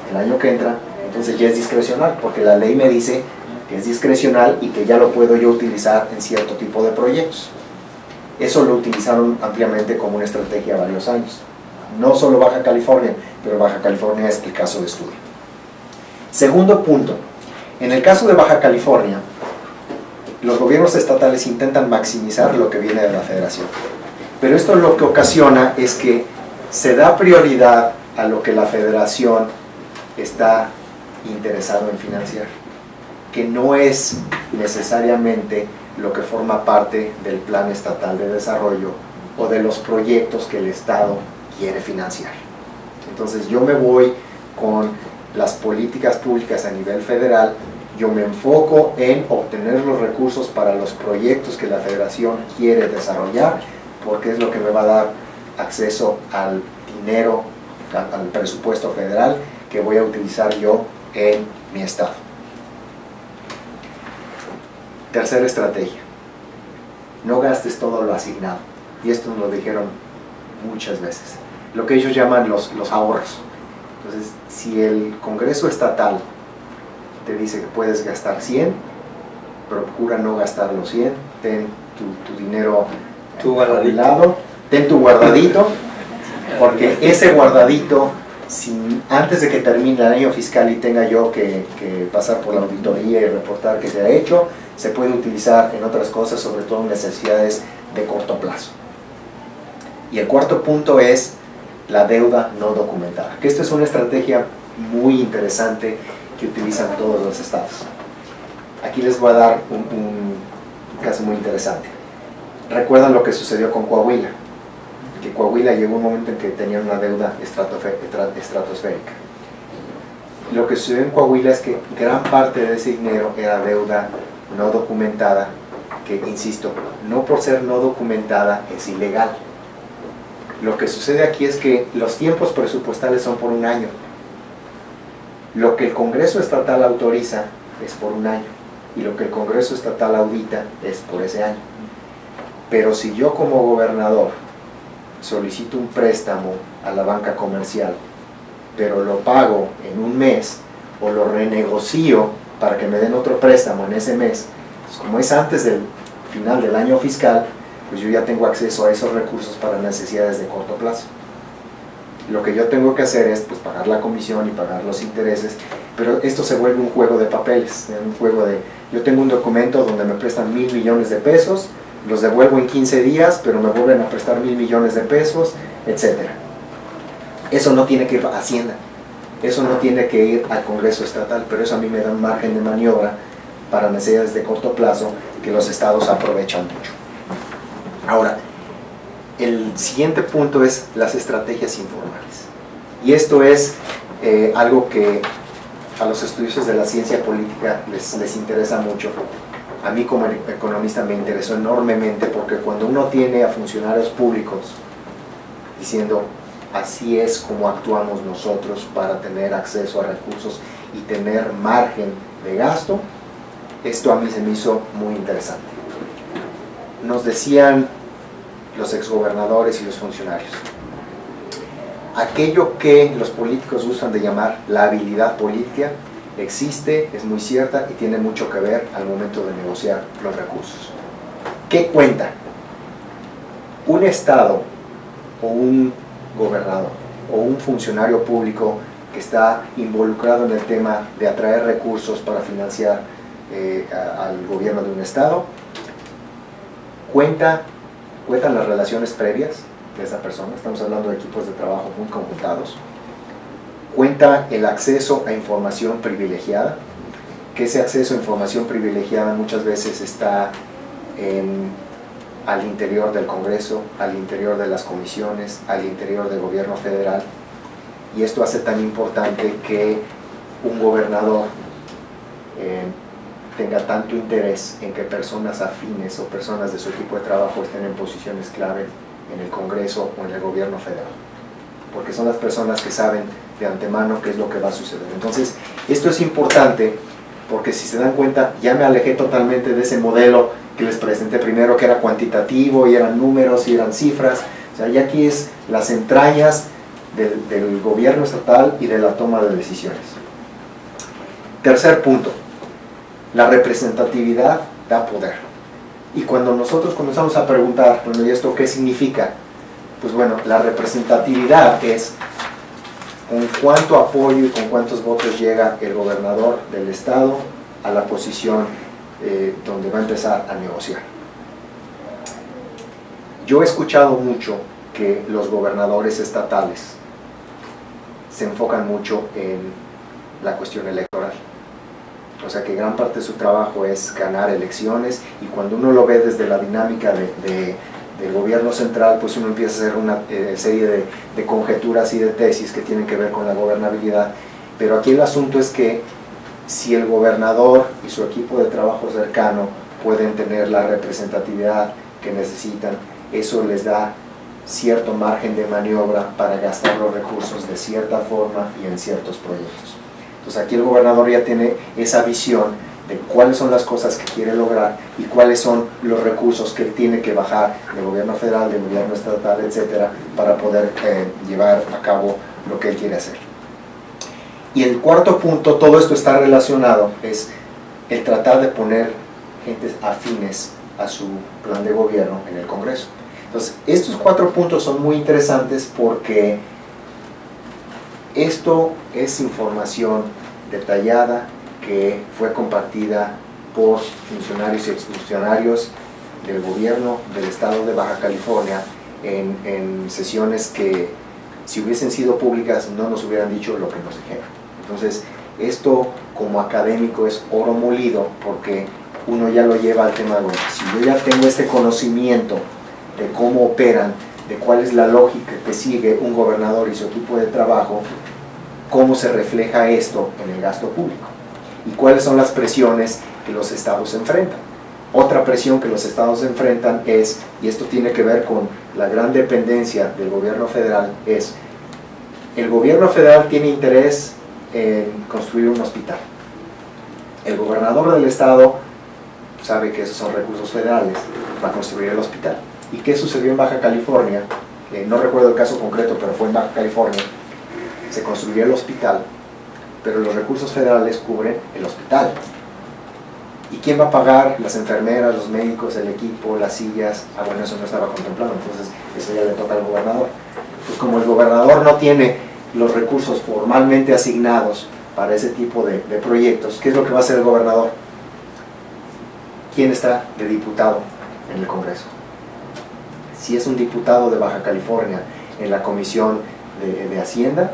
el año que entra, entonces ya es discrecional, porque la ley me dice que es discrecional y que ya lo puedo yo utilizar en cierto tipo de proyectos. Eso lo utilizaron ampliamente como una estrategia varios años. No solo Baja California, pero Baja California es el caso de estudio. Segundo punto, en el caso de Baja California, los gobiernos estatales intentan maximizar lo que viene de la federación. Pero esto lo que ocasiona es que se da prioridad a lo que la federación está interesado en financiar, que no es necesariamente lo que forma parte del plan estatal de desarrollo o de los proyectos que el Estado quiere financiar. Entonces yo me voy con las políticas públicas a nivel federal, yo me enfoco en obtener los recursos para los proyectos que la federación quiere desarrollar, porque es lo que me va a dar acceso al dinero, al presupuesto federal que voy a utilizar yo en mi estado. Tercera estrategia, no gastes todo lo asignado, y esto nos lo dijeron muchas veces, lo que ellos llaman los ahorros. Entonces, si el Congreso estatal te dice que puedes gastar 100, procura no gastar los 100, ten tu dinero a un lado, ten tu guardadito, porque ese guardadito, antes de que termine el año fiscal y tenga yo que pasar por la auditoría y reportar que se ha hecho, se puede utilizar en otras cosas, sobre todo en necesidades de corto plazo. Y el cuarto punto es la deuda no documentada, que esta es una estrategia muy interesante que utilizan todos los estados. Aquí les voy a dar un caso muy interesante. ¿Recuerdan lo que sucedió con Coahuila? Que Coahuila llegó un momento en que tenían una deuda estratosférica. Lo que sucedió en Coahuila es que gran parte de ese dinero era deuda no documentada, que, insisto, no por ser no documentada es ilegal. Lo que sucede aquí es que los tiempos presupuestales son por un año. Lo que el Congreso estatal autoriza es por un año, y lo que el Congreso estatal audita es por ese año. Pero si yo como gobernador solicito un préstamo a la banca comercial, pero lo pago en un mes, o lo renegocio para que me den otro préstamo en ese mes, pues como es antes del final del año fiscal, pues yo ya tengo acceso a esos recursos para necesidades de corto plazo. Lo que yo tengo que hacer es pues pagar la comisión y pagar los intereses, pero esto se vuelve un juego de papeles, un juego de, yo tengo un documento donde me prestan 1,000 millones de pesos, los devuelvo en 15 días, pero me vuelven a prestar 1,000 millones de pesos, etc. Eso no tiene que ir a Hacienda, eso no tiene que ir al Congreso estatal, pero eso a mí me da un margen de maniobra para necesidades de corto plazo que los estados aprovechan mucho. Ahora, el siguiente punto es las estrategias informales. Y esto es algo que a los estudiosos de la ciencia política les interesa mucho. A mí como economista me interesó enormemente, porque cuando uno tiene a funcionarios públicos diciendo así es como actuamos nosotros para tener acceso a recursos y tener margen de gasto, esto a mí se me hizo muy interesante. Nos decían los exgobernadores y los funcionarios, aquello que los políticos usan de llamar la habilidad política existe, es muy cierta y tiene mucho que ver al momento de negociar los recursos. ¿Qué cuenta? Un Estado o un gobernador o un funcionario público que está involucrado en el tema de atraer recursos para financiar al gobierno de un Estado, cuentan las relaciones previas de esa persona, estamos hablando de equipos de trabajo muy conjuntados, cuenta el acceso a información privilegiada, que ese acceso a información privilegiada muchas veces está al interior del Congreso, al interior de las comisiones, al interior del gobierno federal, y esto hace tan importante que un gobernador tenga tanto interés en que personas afines o personas de su equipo de trabajo estén en posiciones clave en el Congreso o en el gobierno federal, porque son las personas que saben de antemano qué es lo que va a suceder. Entonces, esto es importante porque si se dan cuenta, ya me alejé totalmente de ese modelo que les presenté primero, que era cuantitativo y eran números y eran cifras. O sea, ya aquí es las entrañas del gobierno estatal y de la toma de decisiones. Tercer punto, la representatividad da poder. Y cuando nosotros comenzamos a preguntar, bueno, ¿y esto qué significa? Pues bueno, la representatividad es con cuánto apoyo y con cuántos votos llega el gobernador del estado a la posición donde va a empezar a negociar. Yo he escuchado mucho que los gobernadores estatales se enfocan mucho en la cuestión electoral. O sea que gran parte de su trabajo es ganar elecciones, y cuando uno lo ve desde la dinámica del gobierno central, pues uno empieza a hacer una serie de conjeturas y de tesis que tienen que ver con la gobernabilidad. Pero aquí el asunto es que si el gobernador y su equipo de trabajo cercano pueden tener la representatividad que necesitan, eso les da cierto margen de maniobra para gastar los recursos de cierta forma y en ciertos proyectos. Entonces aquí el gobernador ya tiene esa visión de cuáles son las cosas que quiere lograr y cuáles son los recursos que él tiene que bajar del gobierno federal, del gobierno estatal, etcétera, para poder llevar a cabo lo que él quiere hacer. Y el cuarto punto, todo esto está relacionado, es el tratar de poner gentes afines a su plan de gobierno en el Congreso. Entonces, estos 4 puntos son muy interesantes porque esto es información detallada que fue compartida por funcionarios y exfuncionarios del gobierno del estado de Baja California en sesiones que, si hubiesen sido públicas, no nos hubieran dicho lo que nos dijeron. Entonces, esto como académico es oro molido, porque uno ya lo lleva al tema de, bueno, si yo ya tengo este conocimiento de cómo operan, de cuál es la lógica que sigue un gobernador y su equipo de trabajo, cómo se refleja esto en el gasto público y cuáles son las presiones que los estados enfrentan. Otra presión que los estados enfrentan es, y esto tiene que ver con la gran dependencia del gobierno federal, es el gobierno federal tiene interés en construir un hospital. El gobernador del estado sabe que esos son recursos federales para construir el hospital. ¿Y qué sucedió en Baja California? No recuerdo el caso concreto, pero fue en Baja California. Se construyó el hospital, pero los recursos federales cubren el hospital. ¿Y quién va a pagar? Las enfermeras, los médicos, el equipo, las sillas. Ah, bueno, eso no estaba contemplado, entonces eso ya le toca al gobernador. Pues como el gobernador no tiene los recursos formalmente asignados para ese tipo de proyectos, ¿qué es lo que va a hacer el gobernador? ¿Quién está de diputado en el Congreso? Si es un diputado de Baja California en la Comisión de Hacienda,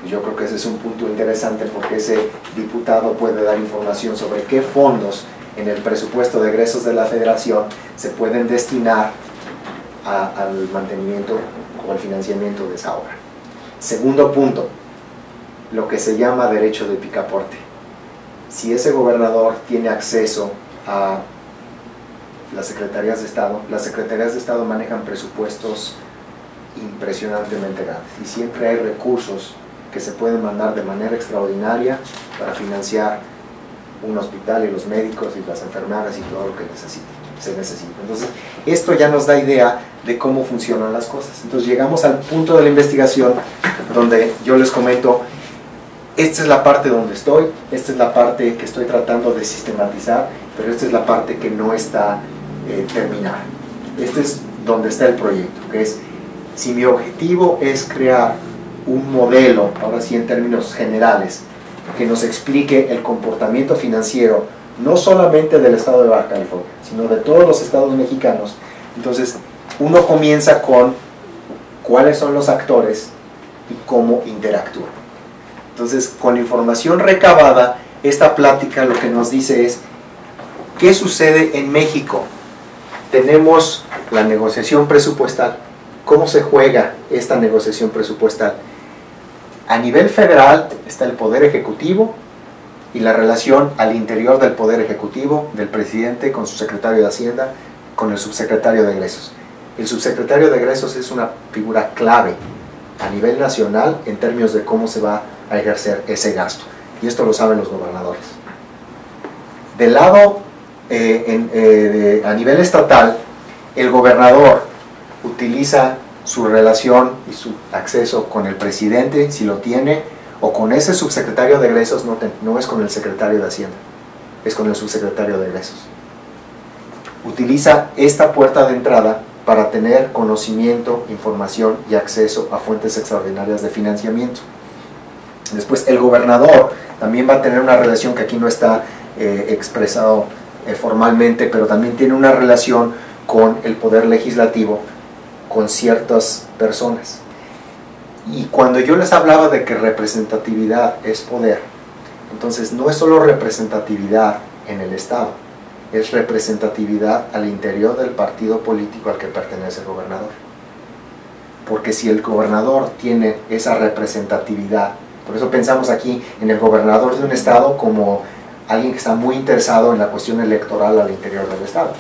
pues yo creo que ese es un punto interesante, porque ese diputado puede dar información sobre qué fondos en el presupuesto de egresos de la federación se pueden destinar al mantenimiento o al financiamiento de esa obra. Segundo punto, lo que se llama derecho de picaporte. Si ese gobernador tiene acceso a las secretarías de Estado manejan presupuestos impresionantemente grandes y siempre hay recursos que se pueden mandar de manera extraordinaria para financiar un hospital y los médicos y las enfermeras y todo lo que se necesita. Entonces, esto ya nos da idea de cómo funcionan las cosas. Entonces, llegamos al punto de la investigación donde yo les comento, esta es la parte donde estoy, esta es la parte que estoy tratando de sistematizar, pero esta es la parte que no está terminada. Este es donde está el proyecto, que es, si mi objetivo es crear un modelo, ahora sí en términos generales, que nos explique el comportamiento financiero, no solamente del estado de Baja California, sino de todos los estados mexicanos, entonces uno comienza con cuáles son los actores y cómo interactúan. Entonces, con la información recabada, esta plática lo que nos dice es, ¿qué sucede en México? Tenemos la negociación presupuestal. ¿Cómo se juega esta negociación presupuestal? A nivel federal está el Poder Ejecutivo y la relación al interior del Poder Ejecutivo, del presidente con su secretario de Hacienda, con el subsecretario de Egresos. El subsecretario de Egresos es una figura clave a nivel nacional en términos de cómo se va a ejercer ese gasto. Y esto lo saben los gobernadores. Del lado, a nivel estatal, el gobernador utiliza su relación y su acceso con el presidente, si lo tiene, o con ese subsecretario de Egresos, no es con el secretario de Hacienda, es con el subsecretario de Egresos. Utiliza esta puerta de entrada para tener conocimiento, información y acceso a fuentes extraordinarias de financiamiento. Después, el gobernador también va a tener una relación que aquí no está expresado formalmente, pero también tiene una relación con el poder legislativo, con ciertas personas. Y cuando yo les hablaba de que representatividad es poder, entonces no es solo representatividad en el Estado, es representatividad al interior del partido político al que pertenece el gobernador. Porque si el gobernador tiene esa representatividad, por eso pensamos aquí en el gobernador de un estado como alguien que está muy interesado en la cuestión electoral al interior del estado,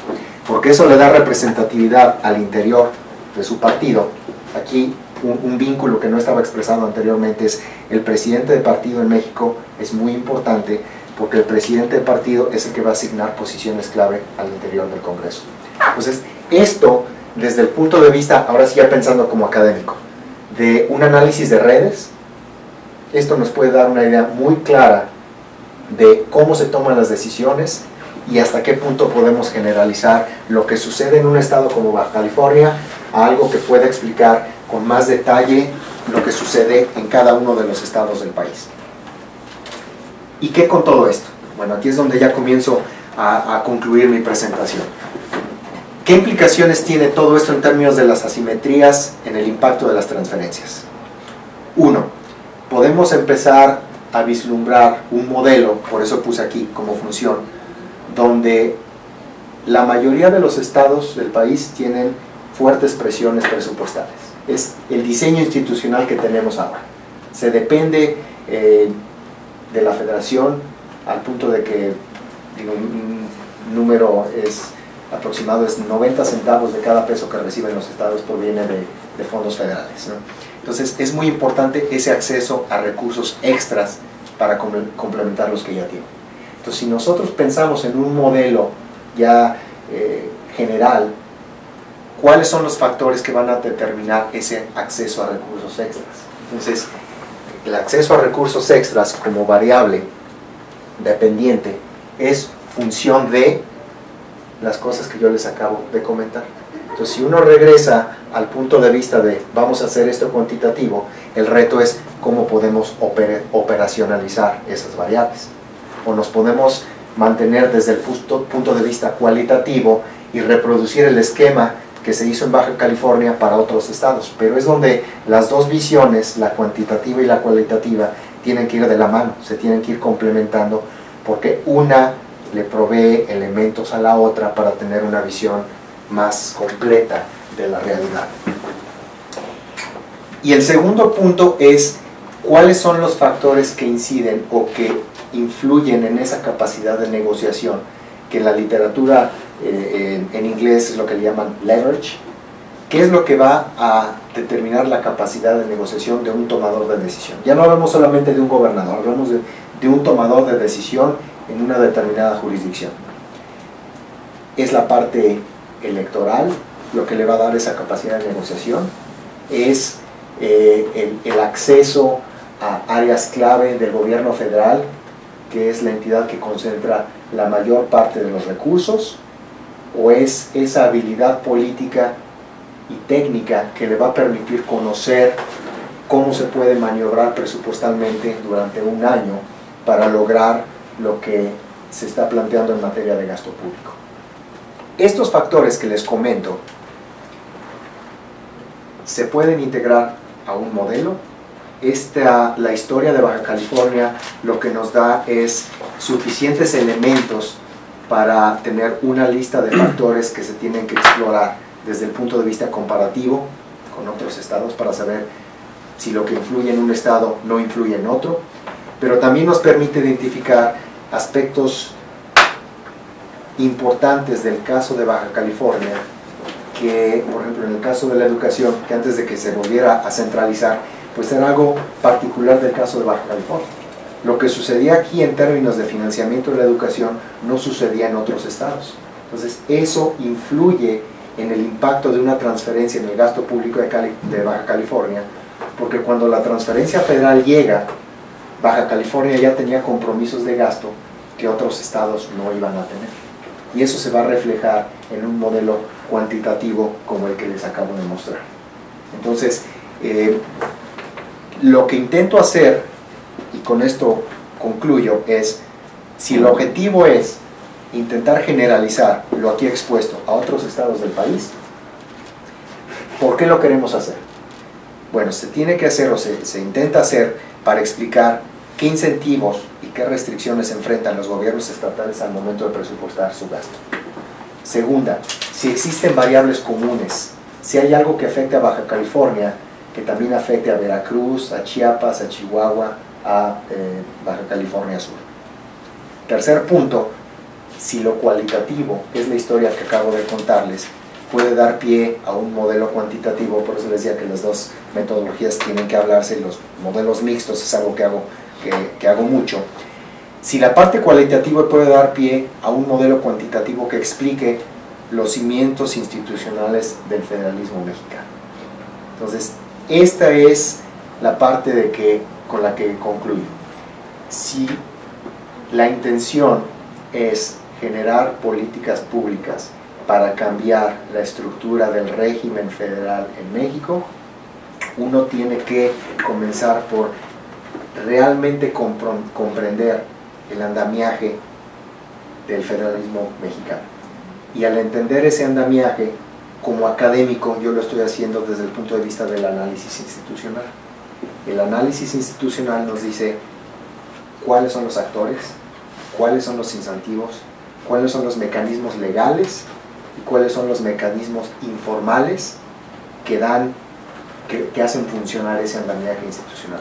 porque eso le da representatividad al interior de su partido. Aquí un vínculo que no estaba expresado anteriormente es el presidente de partido en México es muy importante porque el presidente de partido es el que va a asignar posiciones clave al interior del Congreso. Entonces, esto desde el punto de vista, ahora sí ya pensando como académico, de un análisis de redes, esto nos puede dar una idea muy clara de cómo se toman las decisiones y hasta qué punto podemos generalizar lo que sucede en un estado como Baja California a algo que pueda explicar con más detalle lo que sucede en cada uno de los estados del país. ¿Y qué con todo esto? Bueno, aquí es donde ya comienzo a concluir mi presentación. ¿Qué implicaciones tiene todo esto en términos de las asimetrías en el impacto de las transferencias? Uno, podemos empezar a vislumbrar un modelo, por eso puse aquí como función, donde la mayoría de los estados del país tienen fuertes presiones presupuestales. Es el diseño institucional que tenemos ahora. Se depende de la federación al punto de que un número aproximado es 90 centavos de cada peso que reciben los estados proviene de fondos federales, ¿no? Entonces es muy importante ese acceso a recursos extras para complementar los que ya tienen. Entonces si nosotros pensamos en un modelo ya general, ¿cuáles son los factores que van a determinar ese acceso a recursos extras? Entonces el acceso a recursos extras como variable dependiente es función de las cosas que yo les acabo de comentar. Entonces, si uno regresa al punto de vista de vamos a hacer esto cuantitativo, el reto es cómo podemos operacionalizar esas variables. O nos podemos mantener desde el punto de vista cualitativo y reproducir el esquema que se hizo en Baja California para otros estados. Pero es donde las dos visiones, la cuantitativa y la cualitativa, tienen que ir de la mano, se tienen que ir complementando, porque una le provee elementos a la otra para tener una visión más completa de la realidad. Y el segundo punto es ¿cuáles son los factores que inciden o que influyen en esa capacidad de negociación? Que en la literatura en inglés es lo que le llaman leverage. ¿Qué es lo que va a determinar la capacidad de negociación de un tomador de decisión? Ya no hablamos solamente de un gobernador, hablamos de un tomador de decisión en una determinada jurisdicción. Es la parte electoral lo que le va a dar esa capacidad de negociación, es el acceso a áreas clave del gobierno federal, que es la entidad que concentra la mayor parte de los recursos, o es esa habilidad política y técnica que le va a permitir conocer cómo se puede maniobrar presupuestalmente durante un año para lograr lo que se está planteando en materia de gasto público. Estos factores que les comento se pueden integrar a un modelo. La historia de Baja California lo que nos da es suficientes elementos para tener una lista de factores que se tienen que explorar desde el punto de vista comparativo con otros estados para saber si lo que influye en un estado no influye en otro, pero también nos permite identificar aspectos importantes del caso de Baja California, que por ejemplo en el caso de la educación, que antes de que se volviera a centralizar, pues era algo particular del caso de Baja California. Lo que sucedía aquí en términos de financiamiento de la educación no sucedía en otros estados. Entonces eso influye en el impacto de una transferencia en el gasto público de Baja California, porque cuando la transferencia federal llega, Baja California ya tenía compromisos de gasto que otros estados no iban a tener. Y eso se va a reflejar en un modelo cuantitativo como el que les acabo de mostrar. Entonces, lo que intento hacer, y con esto concluyo, es, si el objetivo es intentar generalizar lo aquí expuesto a otros estados del país, ¿por qué lo queremos hacer? Bueno, se tiene que hacer o se intenta hacer para explicar qué incentivos y qué restricciones enfrentan los gobiernos estatales al momento de presupuestar su gasto. Segunda, si existen variables comunes, si hay algo que afecte a Baja California, que también afecte a Veracruz, a Chiapas, a Chihuahua, a Baja California Sur. Tercer punto, si lo cualitativo es la historia que acabo de contarles, puede dar pie a un modelo cuantitativo. Por eso les decía que las dos metodologías tienen que hablarse. Los modelos mixtos es algo que hago mucho. Si la parte cualitativa puede dar pie a un modelo cuantitativo que explique los cimientos institucionales del federalismo mexicano. Entonces, esta es la parte con la que concluyo. Si la intención es generar políticas públicas para cambiar la estructura del régimen federal en México, uno tiene que comenzar por realmente comprender el andamiaje del federalismo mexicano. Y al entender ese andamiaje, como académico, yo lo estoy haciendo desde el punto de vista del análisis institucional. El análisis institucional nos dice cuáles son los actores, cuáles son los incentivos, cuáles son los mecanismos legales y cuáles son los mecanismos informales que hacen funcionar ese andamiaje institucional.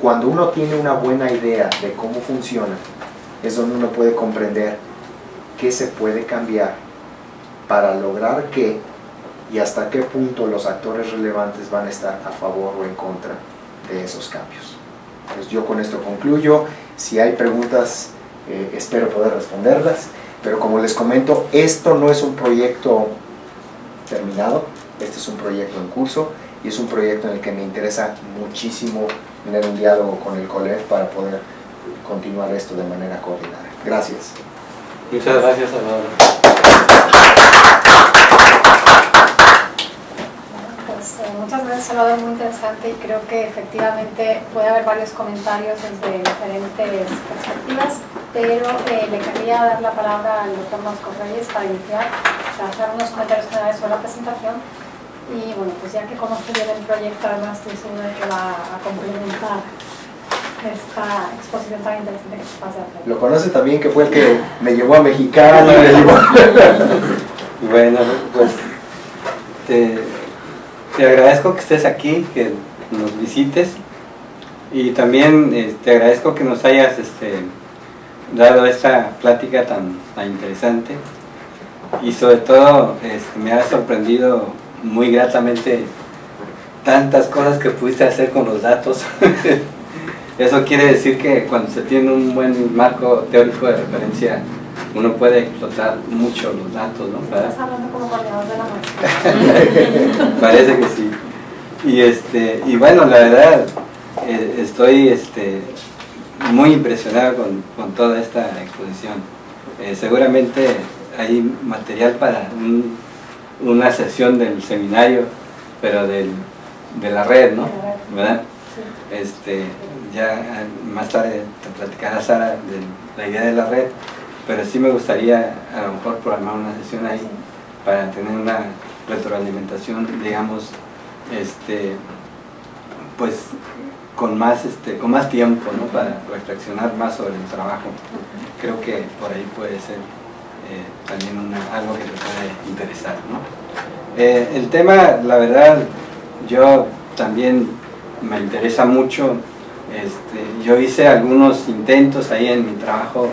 Cuando uno tiene una buena idea de cómo funciona, es donde uno puede comprender qué se puede cambiar para lograr qué y hasta qué punto los actores relevantes van a estar a favor o en contra de esos cambios. Pues yo con esto concluyo. Si hay preguntas, espero poder responderlas, pero como les comento, esto no es un proyecto terminado, este es un proyecto en curso y es un proyecto en el que me interesa muchísimo tener un diálogo con el COLEF para poder continuar esto de manera coordinada. Gracias. Muchas gracias, Salvador. Muchas gracias, Salvador, muy interesante, y creo que efectivamente puede haber varios comentarios desde diferentes perspectivas, pero le quería dar la palabra al doctor Marcos Reyes para iniciar, para hacer unos comentarios generales sobre la presentación. Y bueno, pues ya que conoce bien el proyecto, además estoy segura de que va a complementar esta exposición tan interesante que se pasa a hacer. Lo conoce también, que fue el que me llevó a Mexicana, me llevó. Bueno, pues te agradezco que estés aquí, que nos visites. Y también te agradezco que nos hayas dado esta plática tan interesante, y sobre todo me ha sorprendido muy gratamente tantas cosas que pudiste hacer con los datos. Eso quiere decir que cuando se tiene un buen marco teórico de referencia, uno puede explotar mucho los datos, ¿no? Estás hablando como coordinador de la maestría. Parece que sí. Y bueno, la verdad, estoy muy impresionado con toda esta exposición. Seguramente hay material para una sesión del seminario, pero de la red, ¿no? ¿Verdad? Sí. Ya más tarde te platicará Sara de la idea de la red, pero sí me gustaría a lo mejor programar una sesión ahí para tener una retroalimentación, digamos, pues con más tiempo, ¿no? Para reflexionar más sobre el trabajo. Creo que por ahí puede ser también algo que te puede interesar, ¿no? El tema, la verdad, yo también me interesa mucho. Yo hice algunos intentos ahí en mi trabajo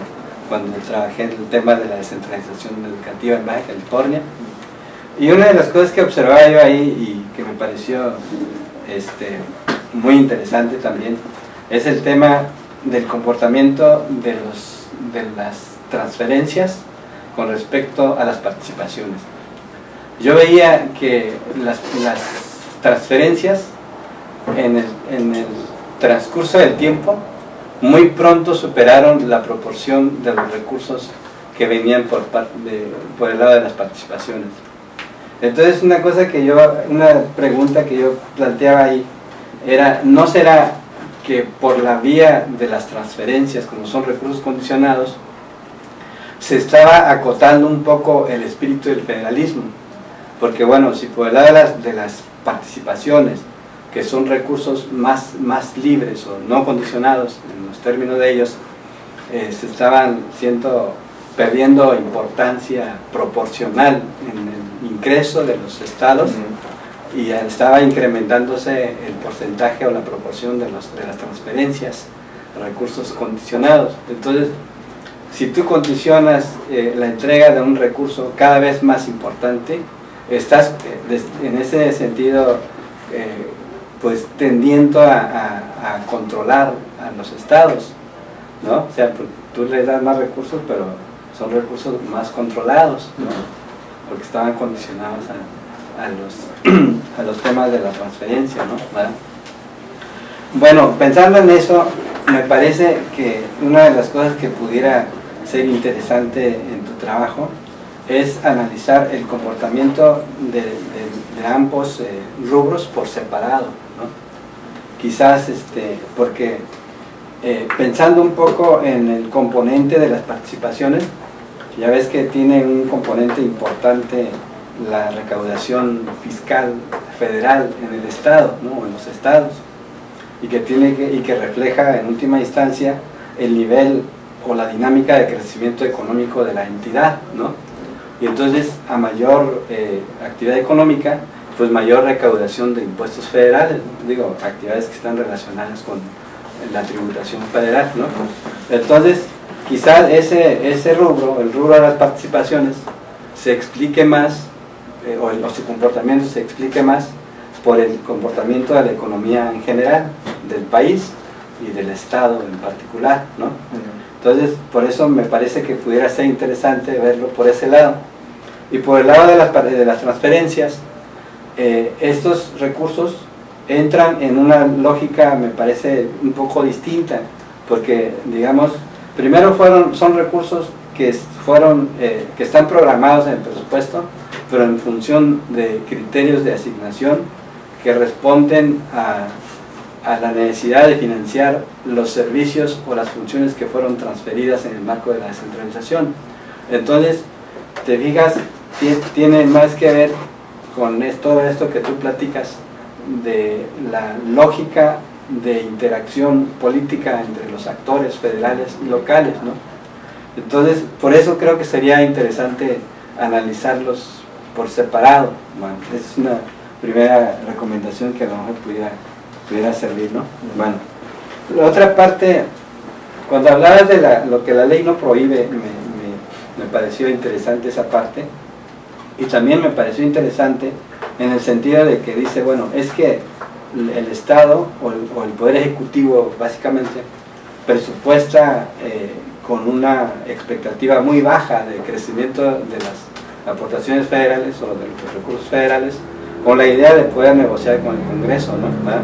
cuando trabajé en el tema de la descentralización educativa en Baja California, y una de las cosas que observaba yo ahí y que me pareció muy interesante también es el tema del comportamiento de las transferencias con respecto a las participaciones. Yo veía que las transferencias en el transcurso del tiempo muy pronto superaron la proporción de los recursos que venían por el lado de las participaciones. Entonces una pregunta que yo planteaba ahí era, ¿no será que por la vía de las transferencias, como son recursos condicionados, se estaba acotando un poco el espíritu del federalismo? Porque bueno, si por el lado de las participaciones, que son recursos más libres o no condicionados en los términos de ellos, se estaban perdiendo importancia proporcional en el ingreso de los estados, y estaba incrementándose el porcentaje o la proporción de las transferencias, recursos condicionados. Entonces, si tú condicionas la entrega de un recurso cada vez más importante, estás en ese sentido pues tendiendo a controlar a los estados, ¿no? O sea, tú les das más recursos, pero son recursos más controlados, ¿no? Porque estaban condicionados a los temas de la transferencia, ¿no? ¿Verdad? Bueno, pensando en eso, me parece que una de las cosas que pudiera ser interesante en tu trabajo es analizar el comportamiento de ambos rubros por separado, ¿no? Quizás porque pensando un poco en el componente de las participaciones, ya ves que tiene un componente importante la recaudación fiscal federal en el estado, ¿no? En los estados, y que refleja en última instancia el nivel o la dinámica de crecimiento económico de la entidad, ¿no? Y entonces, a mayor actividad económica, pues mayor recaudación de impuestos federales, digo, actividades que están relacionadas con la tributación federal, ¿no? Entonces, quizás ese rubro, el rubro de las participaciones, se explique más, o su comportamiento se explique más por el comportamiento de la economía en general, del país y del Estado en particular, ¿no? Entonces, por eso me parece que pudiera ser interesante verlo por ese lado. Y por el lado de las transferencias, estos recursos entran en una lógica, me parece, un poco distinta, porque, digamos, primero son recursos que están programados en el presupuesto, pero en función de criterios de asignación que responden a la necesidad de financiar los servicios o las funciones que fueron transferidas en el marco de la descentralización. Entonces, te fijas, tiene más que ver con todo esto que tú platicas de la lógica de interacción política entre los actores federales y locales, ¿no? Entonces, por eso creo que sería interesante analizarlos por separado. Bueno, esa es una primera recomendación que a lo mejor pudiera servir, ¿no? Bueno, La otra parte, cuando hablabas de lo que la ley no prohíbe, me pareció interesante esa parte, y también me pareció interesante en el sentido de que dice, bueno, es que el Estado o el Poder Ejecutivo básicamente presupuesta con una expectativa muy baja de crecimiento de las aportaciones federales o de los recursos federales, con la idea de poder negociar con el Congreso, ¿no? ¿verdad?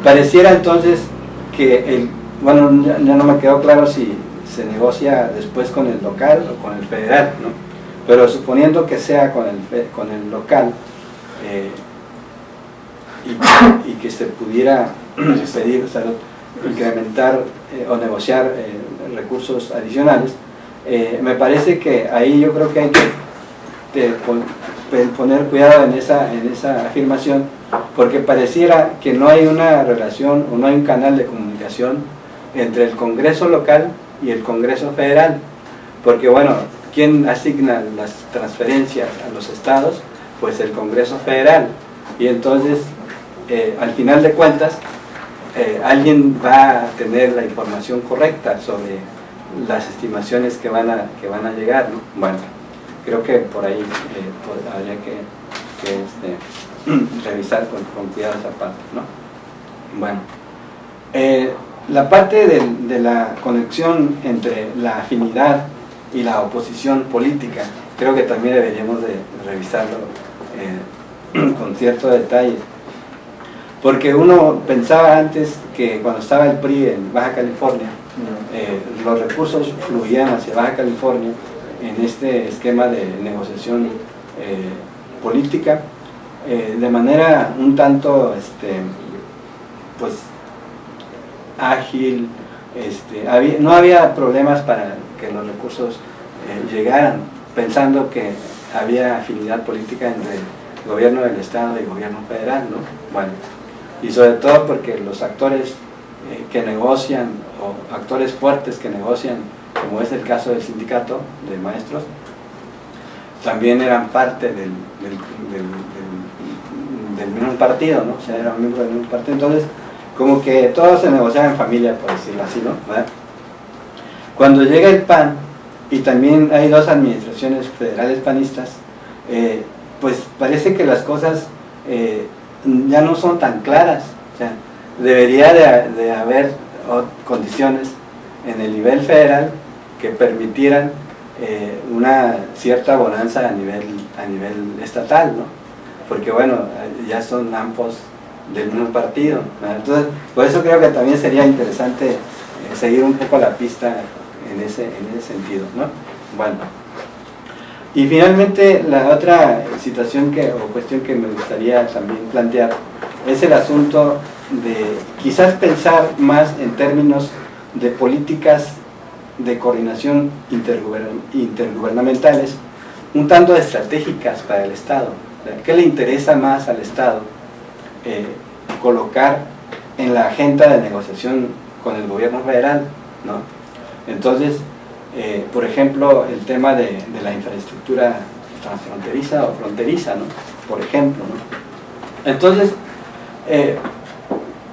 Pareciera entonces que bueno, ya no me quedó claro si se negocia después con el local o con el federal, ¿no? Pero suponiendo que sea con el local y que se pudiera pedir, o sea, incrementar o negociar recursos adicionales, me parece que ahí yo creo que hay que poner cuidado en esa afirmación, porque pareciera que no hay una relación o no hay un canal de comunicación entre el Congreso local y el Congreso federal, porque bueno, ¿quién asigna las transferencias a los estados? Pues el Congreso federal, y entonces al final de cuentas alguien va a tener la información correcta sobre las estimaciones que van a llegar, ¿no? Bueno, creo que por ahí habría que revisar con cuidado esa parte, ¿no? Bueno, la parte de la conexión entre la afinidad y la oposición política, creo que también deberíamos de revisarlo con cierto detalle, porque uno pensaba antes que cuando estaba el PRI en Baja California, los recursos fluían hacia Baja California en este esquema de negociación política de manera un tanto pues ágil, no había problemas para que los recursos llegaran, pensando que había afinidad política entre el gobierno del estado y el gobierno federal, ¿no? Bueno, y sobre todo porque los actores que negocian, o actores fuertes que negocian, como es el caso del sindicato de maestros, también eran parte del mismo partido, ¿no? O sea, eran miembros del mismo partido, entonces como que todo se negociaba en familia, por decirlo así, ¿no? ¿verdad? Cuando llega el PAN, y también hay dos administraciones federales panistas, pues parece que las cosas ya no son tan claras, o sea, debería de haber condiciones en el nivel federal que permitieran una cierta bonanza a nivel estatal, ¿no? Porque bueno, ya son ambos del mismo partido, ¿verdad? Entonces, por eso creo que también sería interesante seguir un poco la pista en ese sentido, ¿no? Bueno, y finalmente la otra situación o cuestión que me gustaría también plantear es el asunto de quizás pensar más en términos de políticas de coordinación intergubernamentales un tanto estratégicas para el Estado. ¿Qué le interesa más al Estado colocar en la agenda de negociación con el gobierno federal, ¿no? Entonces, por ejemplo, el tema de la infraestructura transfronteriza o fronteriza, ¿no? Por ejemplo, ¿no? Entonces,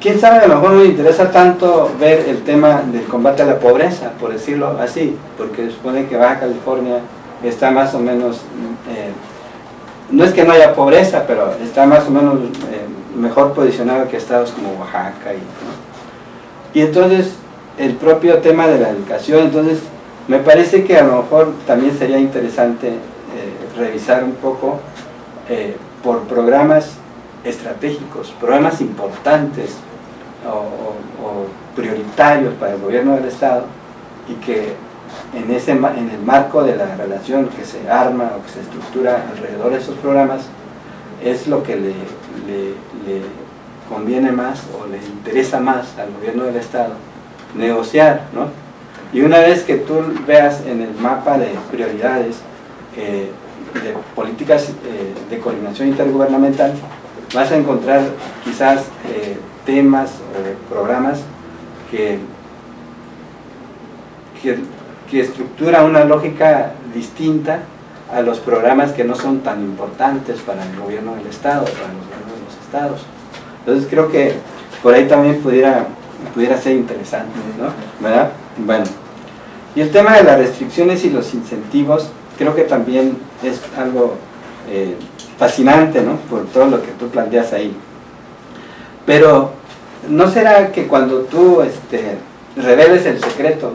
quién sabe, a lo mejor no le interesa tanto ver el tema del combate a la pobreza, por decirlo así, porque supone que Baja California está más o menos, no es que no haya pobreza, pero está más o menos mejor posicionado que estados como Oaxaca, ¿no? Y entonces el propio tema de la educación, entonces me parece que a lo mejor también sería interesante revisar un poco por programas estratégicos, programas importantes o prioritarios para el gobierno del Estado, y que en el marco de la relación que se arma o que se estructura alrededor de esos programas es lo que le conviene más o le interesa más al gobierno del Estado negociar, ¿no? Y una vez que tú veas en el mapa de prioridades de políticas de coordinación intergubernamental, vas a encontrar quizás temas o programas que estructura una lógica distinta a los programas que no son tan importantes para el gobierno del Estado, para los gobiernos de los estados. Entonces creo que por ahí también pudiera pudiera ser interesante, ¿no? ¿Verdad? Bueno, y el tema de las restricciones y los incentivos creo que también es algo fascinante, ¿no? Por todo lo que tú planteas ahí. Pero, ¿no será que cuando tú reveles el secreto,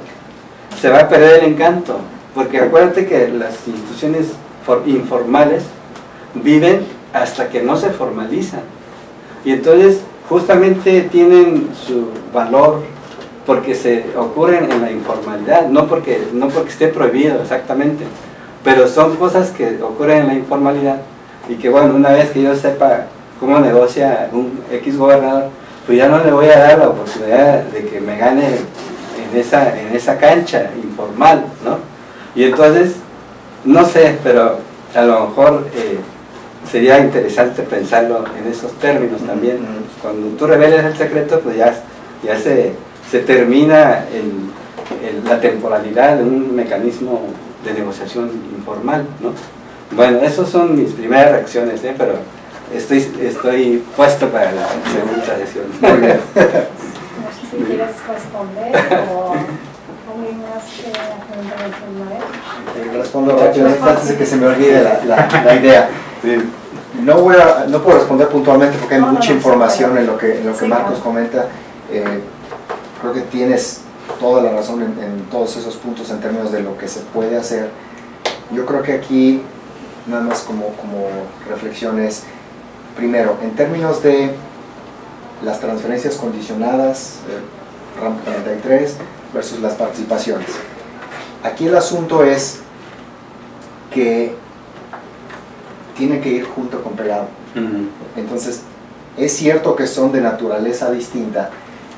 se va a perder el encanto? Porque acuérdate que las instituciones informales viven hasta que no se formalizan. Y entonces, justamente tienen su valor porque se ocurren en la informalidad, no porque esté prohibido exactamente, pero son cosas que ocurren en la informalidad y que, bueno, una vez que yo sepa cómo negocia un X gobernador, pues ya no le voy a dar la oportunidad de que me gane en esa cancha informal, ¿no? Y entonces, no sé, pero a lo mejor sería interesante pensarlo en esos términos también. Cuando tú reveles el secreto, pues ya se termina la temporalidad de un mecanismo de negociación informal, ¿no? Bueno, esas son mis primeras reacciones, pero estoy puesto para la segunda sesión. Muy bien. No sé si quieres responder o alguien más hacer una vez. Respondo rápidamente antes de que se me olvide la idea. Sí. No puedo responder puntualmente porque hay mucha información en lo que Marcos comenta. Creo que tienes toda la razón en todos esos puntos en términos de lo que se puede hacer. Yo creo que aquí, nada más como reflexiones, primero, en términos de las transferencias condicionadas, RAM 33 versus las participaciones. Aquí el asunto es que tiene que ir junto con pegado. Entonces, es cierto que son de naturaleza distinta,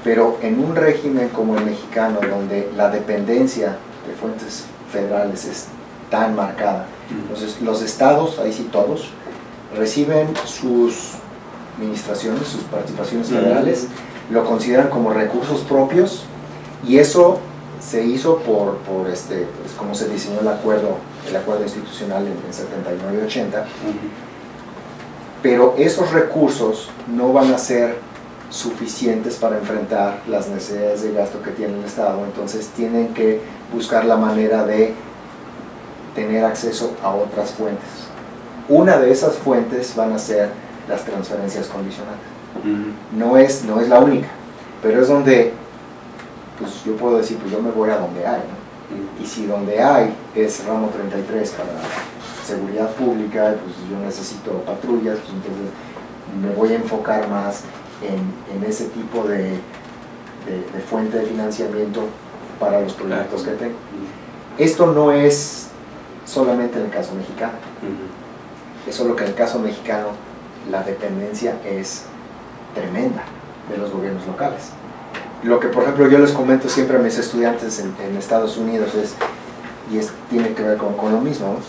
pero en un régimen como el mexicano, donde la dependencia de fuentes federales es tan marcada, entonces los estados, ahí sí todos, reciben sus administraciones, sus participaciones federales, lo consideran como recursos propios, y eso se hizo por pues como se diseñó el acuerdo institucional en 79 y 80, pero esos recursos no van a ser suficientes para enfrentar las necesidades de gasto que tiene el Estado, entonces tienen que buscar la manera de tener acceso a otras fuentes. Una de esas fuentes van a ser las transferencias condicionales. No es la única, pero es donde pues yo puedo decir, pues yo me voy a donde hay, ¿no? Y si donde hay es ramo 33 para seguridad pública, pues yo necesito patrullas, pues entonces me voy a enfocar más en ese tipo de fuente de financiamiento para los proyectos que tengo. Esto no es solamente en el caso mexicano, es solo que en el caso mexicano la dependencia es tremenda de los gobiernos locales. Lo que, por ejemplo, yo les comento siempre a mis estudiantes en Estados Unidos tiene que ver con lo mismo, ¿no?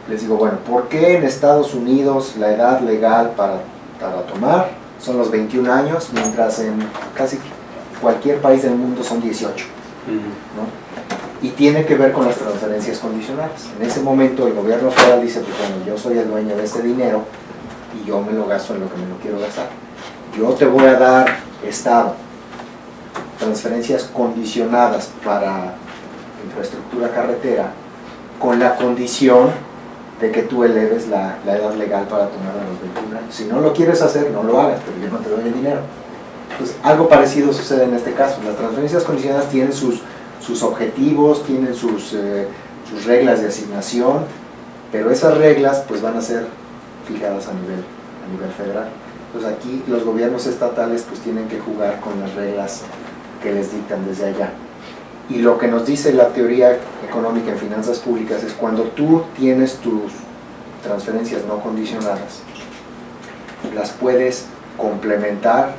Les digo, bueno, ¿por qué en Estados Unidos la edad legal para tomar son los 21 años, mientras en casi cualquier país del mundo son 18? ¿No? Y tiene que ver con las transferencias condicionales. En ese momento el gobierno federal dice, pues bueno, yo soy el dueño de este dinero y yo me lo gasto en lo que me lo quiero gastar. Yo te voy a dar, Estado, transferencias condicionadas para infraestructura carretera, con la condición de que tú eleves la edad legal para tomar a los 21 años. Si no lo quieres hacer, no lo hagas, pero yo no te doy el dinero. Entonces, algo parecido sucede en este caso. Las transferencias condicionadas tienen sus objetivos, tienen sus reglas de asignación, pero esas reglas pues van a ser fijadas a nivel federal. Entonces aquí los gobiernos estatales pues tienen que jugar con las reglas que les dictan desde allá. Y lo que nos dice la teoría económica en finanzas públicas es cuando tú tienes tus transferencias no condicionadas, las puedes complementar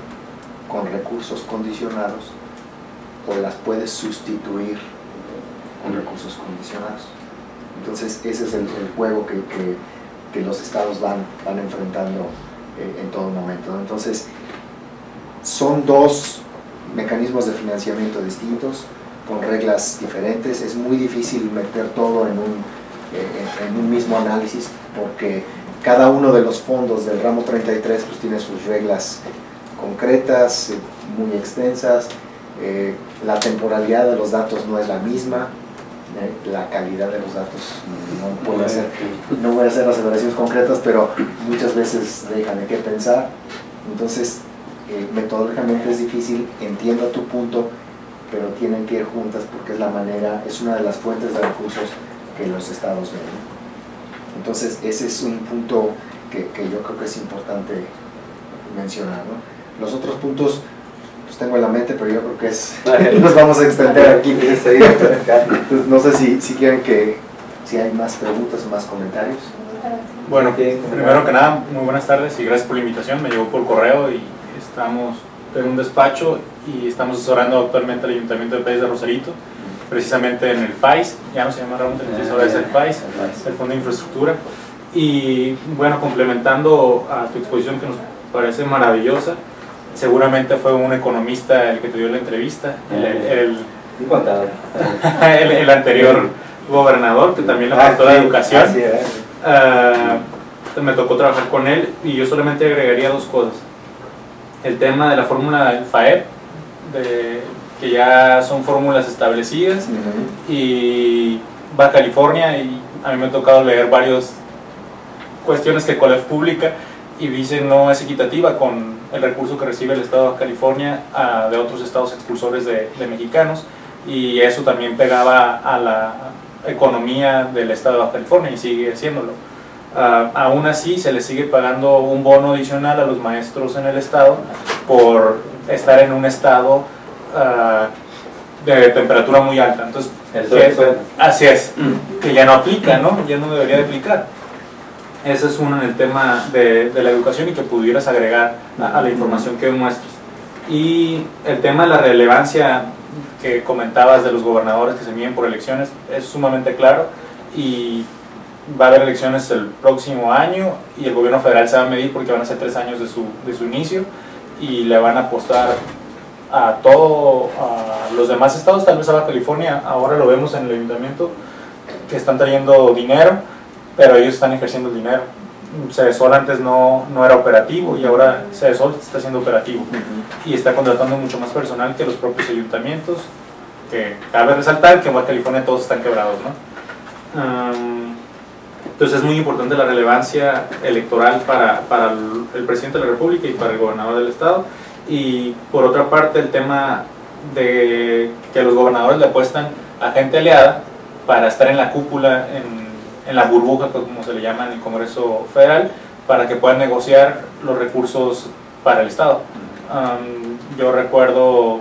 con recursos condicionados o las puedes sustituir con recursos condicionados. Entonces ese es el juego que los estados van enfrentando en todo momento, ¿no? Entonces son dos mecanismos de financiamiento distintos, con reglas diferentes. Es muy difícil meter todo en un mismo análisis, porque cada uno de los fondos del ramo 33 pues tiene sus reglas concretas, muy extensas, la temporalidad de los datos no es la misma, la calidad de los datos no voy a hacer aseveraciones concretas, pero muchas veces dejan de qué pensar. Entonces, metodológicamente es difícil, entiendo tu punto, pero tienen que ir juntas porque es una de las fuentes de recursos que los estados ven, ¿no? Entonces, ese es un punto que yo creo que es importante mencionar, ¿no? Los otros puntos los tengo en la mente, pero yo creo que nos vamos a extender aquí. Entonces, no sé si quieren si hay más preguntas o más comentarios. Bueno, primero que nada, muy buenas tardes y gracias por la invitación. Me llegó por correo y estamos en un despacho y estamos asesorando actualmente al Ayuntamiento de Pérez de Rosarito, precisamente en el FAIS, ya no se llama Ramón, ahora es el FAIS, el Fondo de Infraestructura. Y bueno, complementando a tu exposición que nos parece maravillosa, seguramente fue un economista el que te dio la entrevista, el anterior gobernador, que también le aportó la educación. Me tocó trabajar con él y yo solamente agregaría dos cosas. El tema de la fórmula del FAEP, que ya son fórmulas establecidas, y Baja California, y a mí me ha tocado leer varias cuestiones que COLEF publica y dicen no es equitativa con el recurso que recibe el estado de Baja California de otros estados expulsores de mexicanos, y eso también pegaba a la economía del estado de Baja California y sigue haciéndolo. Aún así se les sigue pagando un bono adicional a los maestros en el estado por estar en un estado de temperatura muy alta. Entonces, así es, que ya no aplica, ¿no? Ya no debería de aplicar. Ese es uno en el tema de la educación y que pudieras agregar a la información que muestras. Y el tema de la relevancia que comentabas de los gobernadores que se miden por elecciones es sumamente claro, y va a haber elecciones el próximo año y el gobierno federal se va a medir porque van a ser 3 años de su inicio y le van a apostar a los demás estados, tal vez a Baja California. Ahora lo vemos en el ayuntamiento que están trayendo dinero, pero ellos están ejerciendo el dinero. CEDESOL antes no era operativo y ahora CEDESOL está siendo operativo y está contratando mucho más personal que los propios ayuntamientos, que cabe resaltar que en Baja California todos están quebrados, ¿no? Entonces es muy importante la relevancia electoral para el presidente de la República y para el gobernador del estado. Y por otra parte el tema de que los gobernadores le apuestan a gente aliada para estar en la cúpula, en la burbuja, como se le llama en el Congreso Federal, para que puedan negociar los recursos para el estado. Yo recuerdo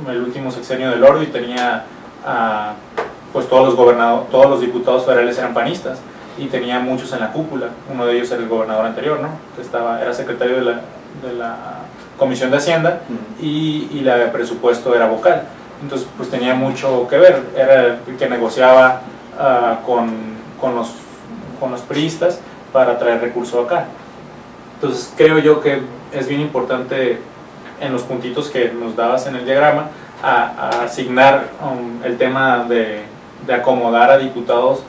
el último sexenio del Oro y tenía pues todos los diputados federales eran panistas y tenía muchos en la cúpula. Uno de ellos era el gobernador anterior, ¿no? Que era secretario de la Comisión de Hacienda y la de presupuesto era vocal. Entonces pues tenía mucho que ver, era el que negociaba con los priistas para traer recursos acá. Entonces creo yo que es bien importante en los puntitos que nos dabas en el diagrama a asignar el tema de acomodar a diputados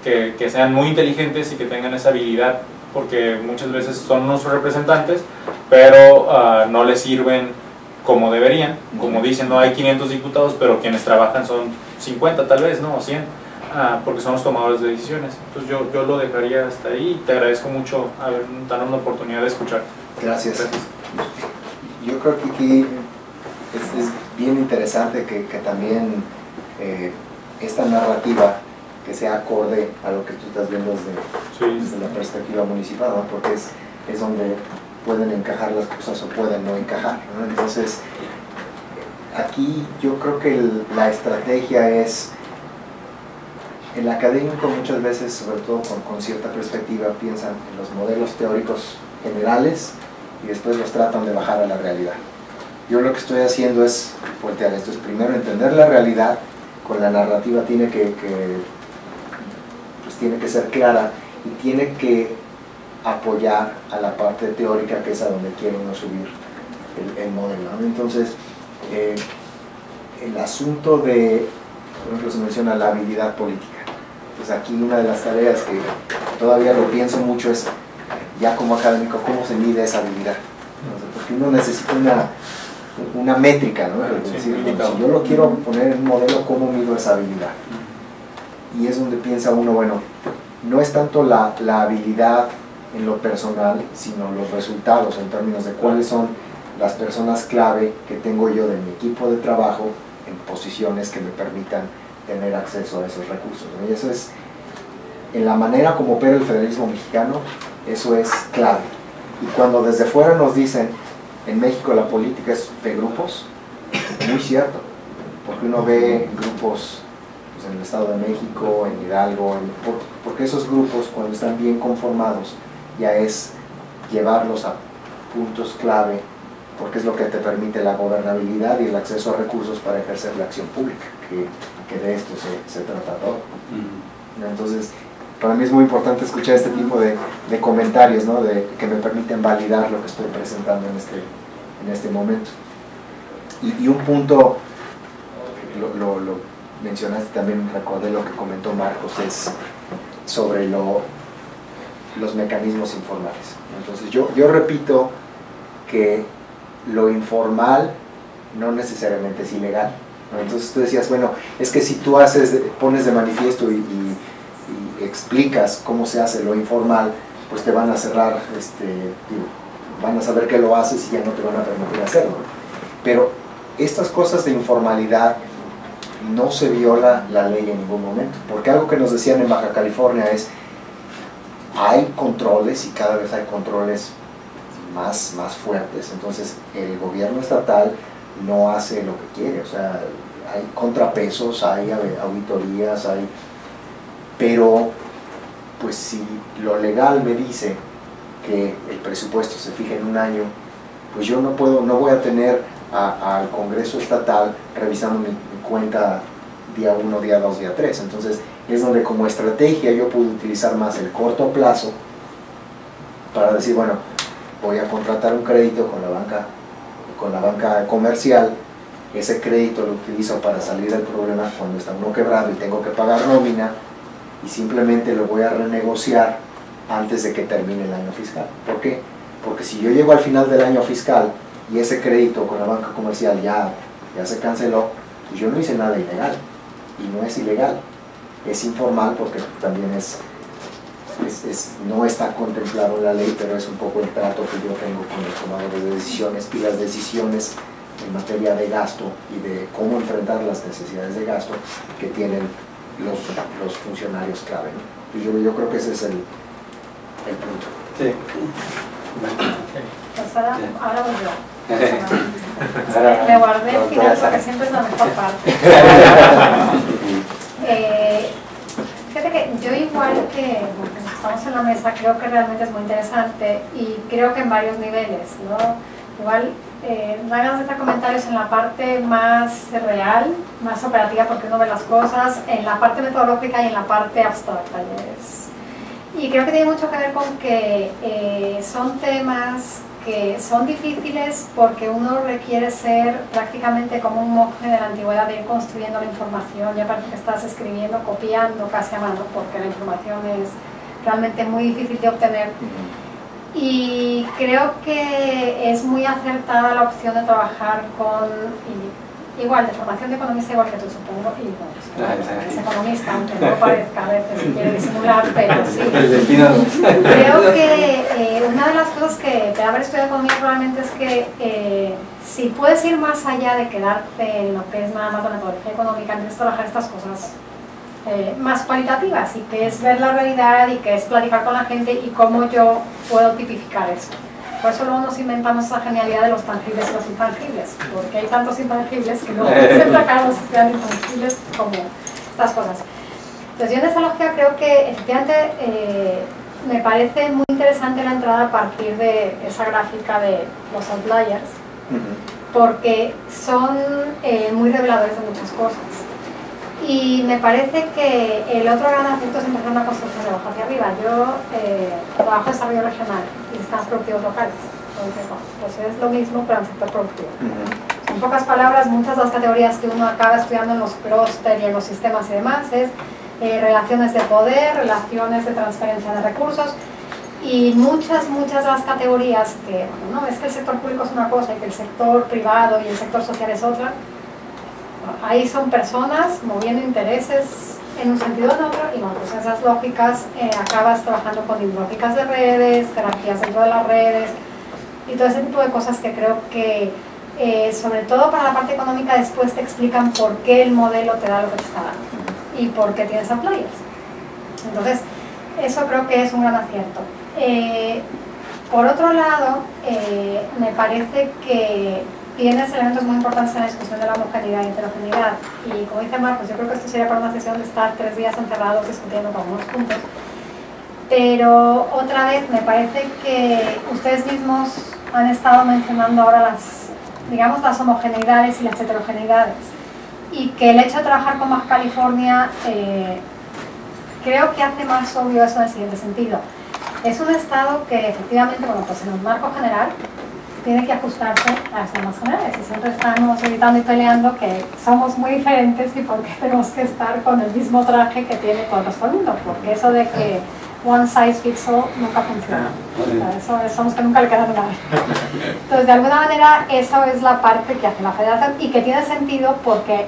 que sean muy inteligentes y que tengan esa habilidad, porque muchas veces son nuestros representantes, pero no les sirven como deberían. Como dicen, no hay 500 diputados, pero quienes trabajan son 50 tal vez, ¿no? O 100, porque son los tomadores de decisiones. Entonces yo lo dejaría hasta ahí y te agradezco mucho darnos la oportunidad de escuchar. Gracias. Yo creo que aquí es bien interesante que también esta narrativa que sea acorde a lo que tú estás viendo desde la perspectiva municipal, ¿no? Porque es donde pueden encajar las cosas o pueden no encajar, ¿no? Entonces, aquí yo creo que la estrategia es, el académico muchas veces, sobre todo con cierta perspectiva, piensan en los modelos teóricos generales y después los tratan de bajar a la realidad. Yo lo que estoy haciendo es voltear esto, es primero entender la realidad, con la narrativa tiene que ser clara y tiene que apoyar a la parte teórica, que es a donde quiere uno subir el modelo, ¿no? Entonces, el asunto de, por ejemplo, se menciona la habilidad política. Entonces aquí una de las tareas que todavía lo pienso mucho es, ya como académico, ¿cómo se mide esa habilidad? Porque uno necesita una métrica, ¿no? Es decir, si yo lo quiero poner en un modelo, ¿cómo mido esa habilidad? Y es donde piensa uno, bueno, no es tanto la habilidad en lo personal, sino los resultados en términos de cuáles son las personas clave que tengo yo de mi equipo de trabajo en posiciones que me permitan tener acceso a esos recursos, ¿no? Y eso es, en la manera como opera el federalismo mexicano, eso es clave. Y cuando desde fuera nos dicen, en México la política es de grupos, muy cierto, porque uno ve grupos pues, en el Estado de México, en Hidalgo, porque esos grupos cuando están bien conformados ya es llevarlos a puntos clave, porque es lo que te permite la gobernabilidad y el acceso a recursos para ejercer la acción pública, que de esto se trata todo. Entonces, para mí es muy importante escuchar este tipo de comentarios, ¿no? Que me permiten validar lo que estoy presentando en este momento. Y un punto, lo mencionaste también, recordé lo que comentó Marcos, es sobre los mecanismos informales. Entonces yo repito que lo informal no necesariamente es ilegal, ¿no? Entonces tú decías, bueno, es que si tú pones de manifiesto y explicas cómo se hace lo informal, pues te van a cerrar, van a saber que lo haces y ya no te van a permitir hacerlo. Pero estas cosas de informalidad no se viola la ley en ningún momento, porque algo que nos decían en Baja California es, hay controles y cada vez hay controles más fuertes, entonces el gobierno estatal no hace lo que quiere, o sea, hay contrapesos, hay auditorías, pero pues si lo legal me dice que el presupuesto se fija en un año, pues yo no voy a tener al Congreso estatal revisando mi cuenta día 1, día 2, día 3, entonces es donde como estrategia yo puedo utilizar más el corto plazo para decir, bueno, voy a contratar un crédito con la banca comercial, ese crédito lo utilizo para salir del problema cuando está uno quebrado y tengo que pagar nómina, y simplemente lo voy a renegociar antes de que termine el año fiscal. ¿Por qué? Porque si yo llego al final del año fiscal y ese crédito con la banca comercial ya se canceló, pues yo no hice nada ilegal, y no es ilegal, es informal porque también no está contemplado en la ley, pero es un poco el trato que yo tengo con los tomadores de decisiones, y las decisiones en materia de gasto y de cómo enfrentar las necesidades de gasto que tienen los funcionarios clave, ¿no? Y yo creo que ese es el punto. Sí. Pues ahora voy yo. Me guardé el final porque siempre es la mejor parte. Fíjate que yo, igual que estamos en la mesa, creo que realmente es muy interesante, y creo que en varios niveles, ¿no? Igual dan ganas de hacer comentarios en la parte más real, más operativa, porque uno ve las cosas, en la parte metodológica y en la parte abstracta. Y creo que tiene mucho que ver con que son temas que son difíciles porque uno requiere ser prácticamente como un monje de la antigüedad, de ir construyendo la información. Ya parece que estás escribiendo, copiando casi a mano, porque la información es realmente muy difícil de obtener. Y creo que es muy acertada la opción de trabajar con, igual, de formación de economista, igual que tú, supongo, y bueno, es economista, aunque no parezca a veces, quiere disimular, pero sí. Creo que una de las cosas que de haber estudiado economía probablemente es que si puedes ir más allá de quedarte en lo que es nada más la metodología económica, empiezas a trabajar estas cosas más cualitativas, y que es ver la realidad y que es platicar con la gente y cómo yo puedo tipificar eso. Por eso luego nos inventamos esa genialidad de los tangibles y los intangibles, porque hay tantos intangibles que luego siempre acabamos estudiando intangibles como estas cosas. Entonces yo en esa lógica creo que efectivamente me parece muy interesante la entrada a partir de esa gráfica de los outliers, porque son muy reveladores de muchas cosas. Y me parece que el otro gran apunto es empezar una construcción de abajo hacia arriba. Yo trabajo en desarrollo regional y sistemas productivos locales. Entonces, bueno, pues es lo mismo, pero en sector productivo. En pocas palabras, muchas de las categorías que uno acaba estudiando en los clústeres y en los sistemas y demás es relaciones de poder, relaciones de transferencia de recursos, Y muchas de las categorías que, no, es que el sector público es una cosa y que el sector privado y el sector social es otra, ahí son personas moviendo intereses en un sentido o en otro, y bueno, pues esas lógicas acabas trabajando con lógicas de redes, jerarquías dentro de las redes y todo ese tipo de cosas que creo que sobre todo para la parte económica después te explican por qué el modelo te da lo que te está dando y por qué tienes outliers. Entonces eso creo que es un gran acierto. Por otro lado, me parece que tienes elementos muy importantes en la discusión de la homogeneidad y heterogeneidad, y como dice Marcos, yo creo que esto sería para una sesión de estar 3 días encerrados discutiendo con algunos puntos, pero otra vez me parece que ustedes mismos han estado mencionando ahora las homogeneidades y las heterogeneidades, y que el hecho de trabajar con Baja California creo que hace más obvio eso en el siguiente sentido. Es un estado que efectivamente, bueno, pues en un marco general tiene que ajustarse a las normas generales, y siempre estamos gritando y peleando que somos muy diferentes y por qué tenemos que estar con el mismo traje que tiene todo el resto del mundo, porque eso de que one size fits all nunca funciona. O sea, eso somos que nunca le queda nada. Entonces, de alguna manera, eso es la parte que hace la federación y que tiene sentido porque,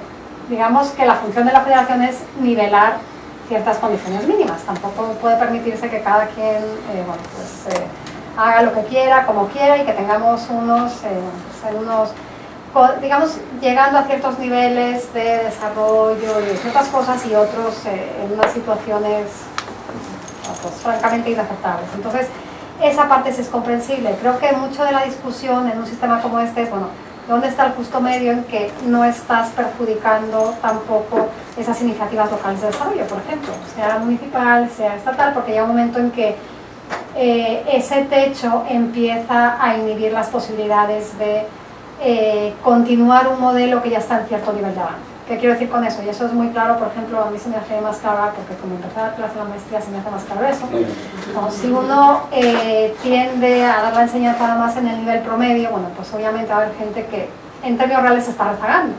digamos que la función de la federación es nivelar ciertas condiciones mínimas. Tampoco puede permitirse que cada quien haga lo que quiera, como quiera, y que tengamos digamos, llegando a ciertos niveles de desarrollo y ciertas cosas y otros en unas situaciones pues, francamente inaceptables. Entonces, esa parte sí es comprensible. Creo que mucho de la discusión en un sistema como este es, bueno, ¿dónde está el justo medio en que no estás perjudicando tampoco esas iniciativas locales de desarrollo, por ejemplo, sea municipal, sea estatal, porque llega un momento en que ese techo empieza a inhibir las posibilidades de continuar un modelo que ya está en cierto nivel de avance. ¿Qué quiero decir con eso? Y eso es muy claro, por ejemplo, a mí se me hace más claro, porque como empecé a dar clase de la maestría se me hace más claro eso. No, si uno tiende a dar la enseñanza nada más en el nivel promedio, bueno, pues obviamente va a haber gente que en términos reales se está rezagando.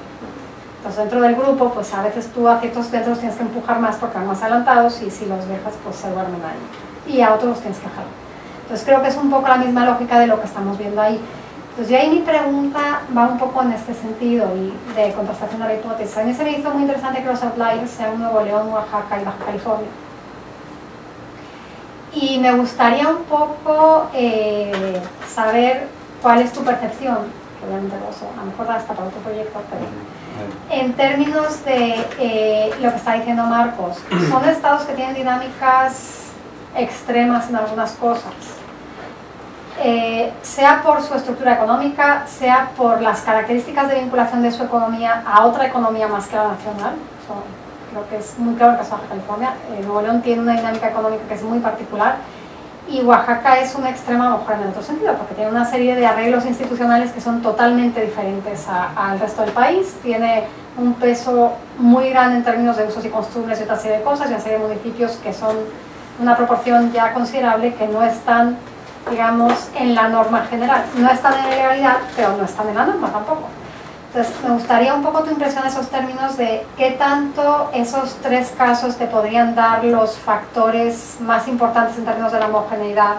Entonces dentro del grupo, pues a veces tú a ciertos centros tienes que empujar más porque van más adelantados y si los dejas, pues se duermen ahí. Y a otros los tienes que jalar. Entonces creo que es un poco la misma lógica de lo que estamos viendo ahí. Entonces yo ahí mi pregunta va un poco en este sentido y de contrastación de la hipótesis. A mí se me hizo muy interesante que los outliers sean Nuevo León, Oaxaca y Baja California. Y me gustaría un poco saber cuál es tu percepción, que obviamente a lo mejor hasta para otro proyecto, pero en términos de lo que está diciendo Marcos, son estados que tienen dinámicas extremas en algunas cosas. Sea por su estructura económica, sea por las características de vinculación de su economía a otra economía más que la nacional. Eso creo que es muy claro en el caso de Baja California. Nuevo León tiene una dinámica económica que es muy particular y Oaxaca es una extrema, a lo mejor en el otro sentido, porque tiene una serie de arreglos institucionales que son totalmente diferentes al resto del país. Tiene un peso muy grande en términos de usos y costumbres y otra serie de cosas, y una serie de municipios que son una proporción ya considerable que no están, digamos, en la norma general. No están en la legalidad, pero no están en la norma tampoco. Entonces, me gustaría un poco tu impresión en esos términos de qué tanto esos 3 casos te podrían dar los factores más importantes en términos de la homogeneidad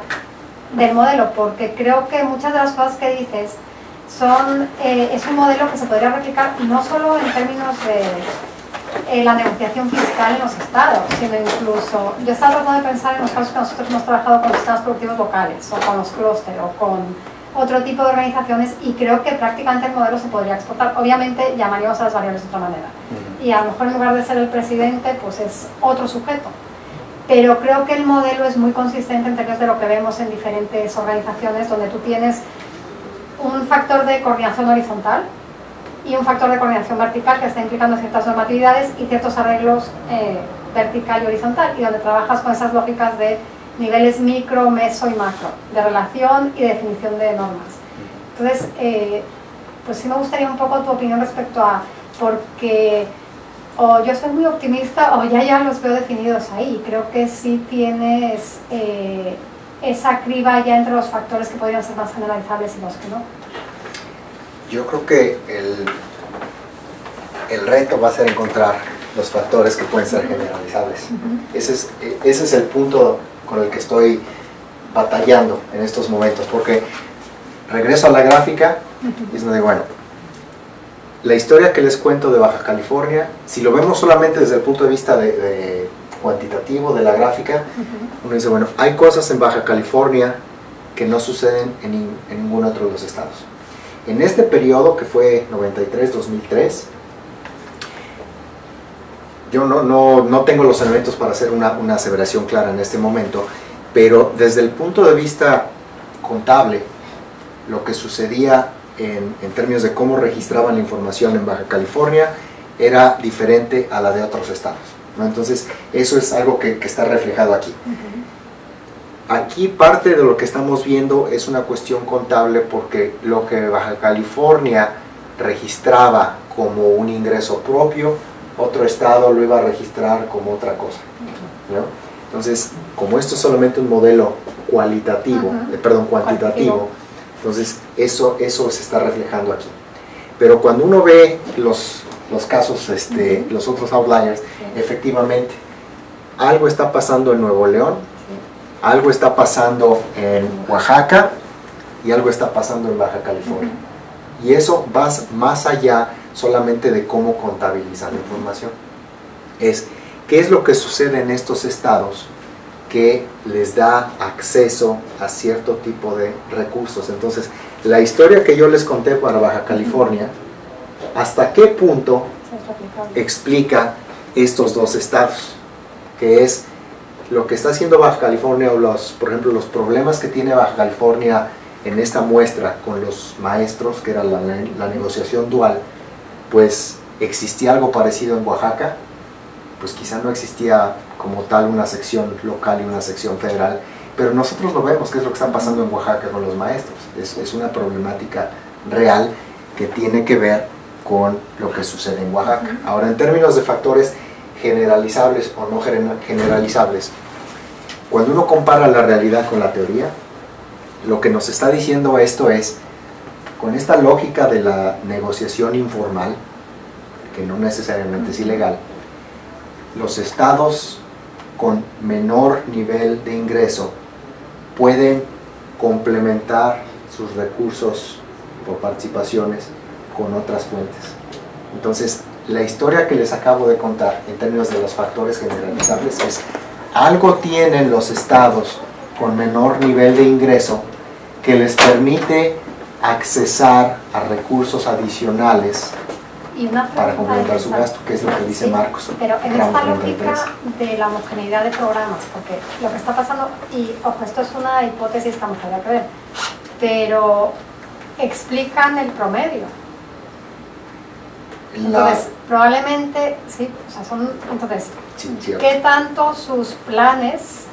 del modelo, porque creo que muchas de las cosas que dices es un modelo que se podría replicar no solo en términos de la negociación fiscal en los estados, sino incluso, yo estaba tratando de pensar en los casos que nosotros hemos trabajado con los sistemas productivos locales, o con los clústeres, o con otro tipo de organizaciones, y creo que prácticamente el modelo se podría exportar. Obviamente llamaríamos a las variables de otra manera, y a lo mejor en lugar de ser el presidente, pues es otro sujeto. Pero creo que el modelo es muy consistente en términos de lo que vemos en diferentes organizaciones, donde tú tienes un factor de coordinación horizontal y un factor de coordinación vertical que está implicando ciertas normatividades y ciertos arreglos vertical y horizontal, y donde trabajas con esas lógicas de niveles micro, meso y macro, de relación y definición de normas. Entonces, pues sí me gustaría un poco tu opinión respecto a, porque o yo soy muy optimista o ya los veo definidos ahí. Creo que sí tienes esa criba ya entre los factores que podrían ser más generalizables y los que no. Yo creo que el reto va a ser encontrar los factores que pueden ser generalizables. Ese es el punto con el que estoy batallando en estos momentos, porque regreso a la gráfica y es donde, bueno, la historia que les cuento de Baja California, si lo vemos solamente desde el punto de vista de cuantitativo de la gráfica, uno dice, bueno, hay cosas en Baja California que no suceden en ningún otro de los estados. En este periodo, que fue 93-2003, yo no tengo los elementos para hacer una aseveración clara en este momento, pero desde el punto de vista contable, lo que sucedía en términos de cómo registraban la información en Baja California era diferente a la de otros estados, ¿no? Entonces, eso es algo que está reflejado aquí. Aquí parte de lo que estamos viendo es una cuestión contable, porque lo que Baja California registraba como un ingreso propio, otro estado lo iba a registrar como otra cosa, ¿no? Entonces, como esto es solamente un modelo cuantitativo, entonces eso se está reflejando aquí. Pero cuando uno ve los casos, los otros outliers, efectivamente, algo está pasando en Nuevo León, algo está pasando en Oaxaca y algo está pasando en Baja California. Y eso va más allá solamente de cómo contabilizar la información. Es qué es lo que sucede en estos estados que les da acceso a cierto tipo de recursos. Entonces, la historia que yo les conté para Baja California, ¿hasta qué punto explica estos dos estados? Que es lo que está haciendo Baja California, o por ejemplo, los problemas que tiene Baja California en esta muestra con los maestros, que era la negociación dual. Pues existía algo parecido en Oaxaca, pues quizá no existía como tal una sección local y una sección federal, pero nosotros lo vemos, qué es lo que está pasando en Oaxaca con los maestros. Es una problemática real que tiene que ver con lo que sucede en Oaxaca. Ahora, en términos de factores generalizables o no generalizables, cuando uno compara la realidad con la teoría, lo que nos está diciendo esto es, con esta lógica de la negociación informal, que no necesariamente es ilegal, los estados con menor nivel de ingreso pueden complementar sus recursos o participaciones con otras fuentes. Entonces, la historia que les acabo de contar en términos de los factores generalizables es, algo tienen los estados con menor nivel de ingreso que les permite accesar a recursos adicionales para complementar su gasto, que es lo que dice Marcos. Pero en esta lógica de la homogeneidad de programas, porque lo que está pasando, y ojo, esto es una hipótesis que me gustaría creer, pero explican el promedio. Entonces, probablemente, sí, o sea, son, entonces, ¿qué tanto sus planes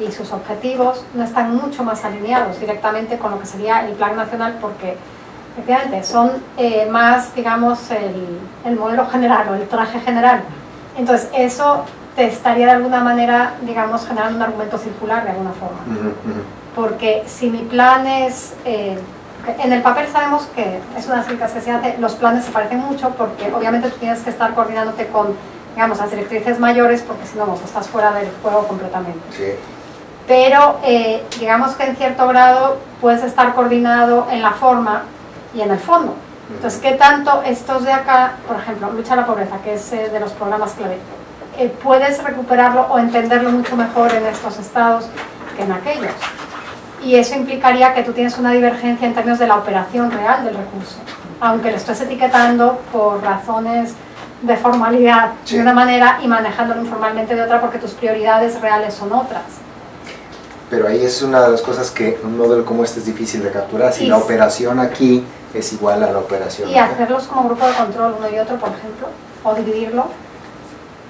y sus objetivos no están mucho más alineados directamente con lo que sería el plan nacional? Porque efectivamente son más, digamos, el modelo general o el traje general. Entonces, eso te estaría de alguna manera, digamos, generando un argumento circular de alguna forma. Porque si mi plan es... en el papel sabemos que es una crítica que se hace, los planes se parecen mucho, porque obviamente tú tienes que estar coordinándote con, digamos, las directrices mayores, porque si no, estás fuera del juego completamente. Sí. Pero digamos que en cierto grado puedes estar coordinado en la forma y en el fondo. Entonces, ¿qué tanto estos de acá, por ejemplo, lucha a la pobreza, que es de los programas clave, puedes recuperarlo o entenderlo mucho mejor en estos estados que en aquellos? Y eso implicaría que tú tienes una divergencia en términos de la operación real del recurso, aunque lo estés etiquetando por razones de formalidad de una manera y manejándolo informalmente de otra, porque tus prioridades reales son otras. Pero ahí es una de las cosas que un modelo como este es difícil de capturar. Si la operación aquí es igual a la operación y acá, hacerlos como grupo de control uno y otro, por ejemplo, o dividirlo.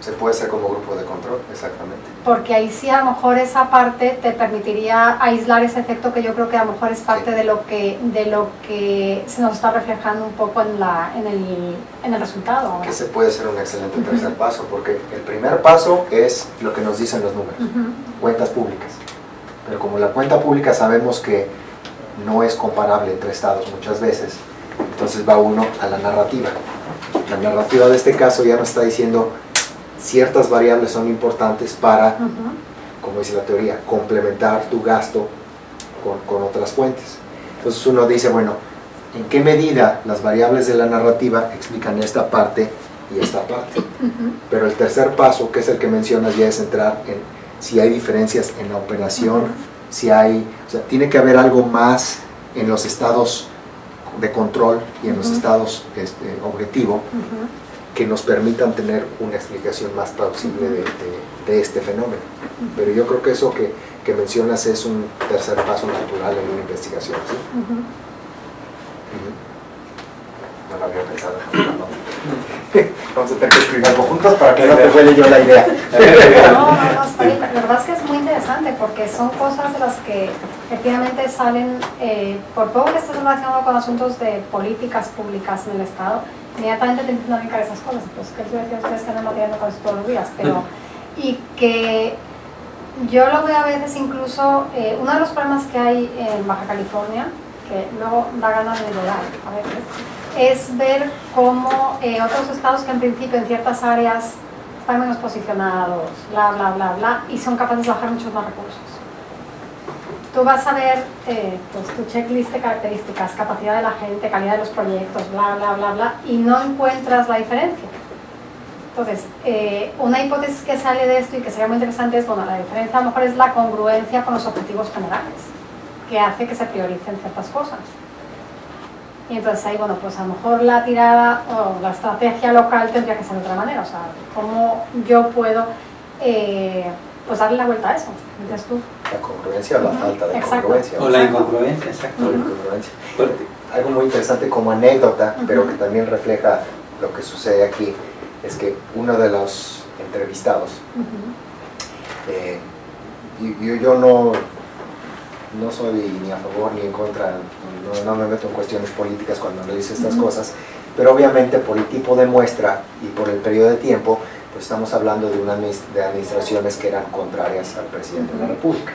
Se puede hacer como grupo de control, exactamente. Porque ahí sí a lo mejor esa parte te permitiría aislar ese efecto, que yo creo que a lo mejor es parte de lo que se nos está reflejando un poco en el resultado ahora. Que se puede ser un excelente tercer paso, porque el primer paso es lo que nos dicen los números, cuentas públicas. Pero como la cuenta pública sabemos que no es comparable entre estados muchas veces, entonces va uno a la narrativa. La narrativa de este caso ya nos está diciendo ciertas variables son importantes para, como dice la teoría, complementar tu gasto con otras fuentes. Entonces uno dice, bueno, ¿en qué medida las variables de la narrativa explican esta parte y esta parte? Pero el tercer paso, que es el que mencionas, ya es entrar en si hay diferencias en la operación, si hay, o sea, tiene que haber algo más en los estados de control y en los estados objetivo que nos permitan tener una explicación más plausible de este fenómeno. Pero yo creo que eso que mencionas es un tercer paso natural en una investigación, ¿sí? No lo había pensado. Vamos a tener que escribir algo juntos para que no te vuele yo la idea. No, la verdad es que es muy interesante porque son cosas de las que efectivamente salen, por poco que estés relacionado con asuntos de políticas públicas en el Estado, inmediatamente te empiezan a brincar esas cosas, pues que yo decía a ustedes que andan materiando con eso todos los días, pero y que yo lo veo a veces incluso, uno de los problemas que hay en Baja California, que luego da ganas de llorar a veces, es ver cómo otros estados que en principio en ciertas áreas están menos posicionados, bla, bla, bla, bla, y son capaces de bajar muchos más recursos. Tú vas a ver pues, tu checklist de características, capacidad de la gente, calidad de los proyectos, bla, bla, bla, bla, y no encuentras la diferencia. Entonces, una hipótesis que sale de esto y que sería muy interesante es, bueno, la diferencia a lo mejor es la congruencia con los objetivos generales, que hace que se prioricen ciertas cosas. Y entonces ahí, bueno, pues a lo mejor la tirada o la estrategia local tendría que ser de otra manera, o sea, cómo yo puedo pues darle la vuelta a eso, ¿entiendes tú? La congruencia o la falta de congruencia. O la incongruencia, exacto. O la incongruencia. Algo muy interesante como anécdota, pero que también refleja lo que sucede aquí, es que uno de los entrevistados, yo no soy ni a favor ni en contra, no me meto en cuestiones políticas cuando analizo estas cosas, pero obviamente por el tipo de muestra y por el periodo de tiempo, pues estamos hablando de administraciones que eran contrarias al presidente de la República.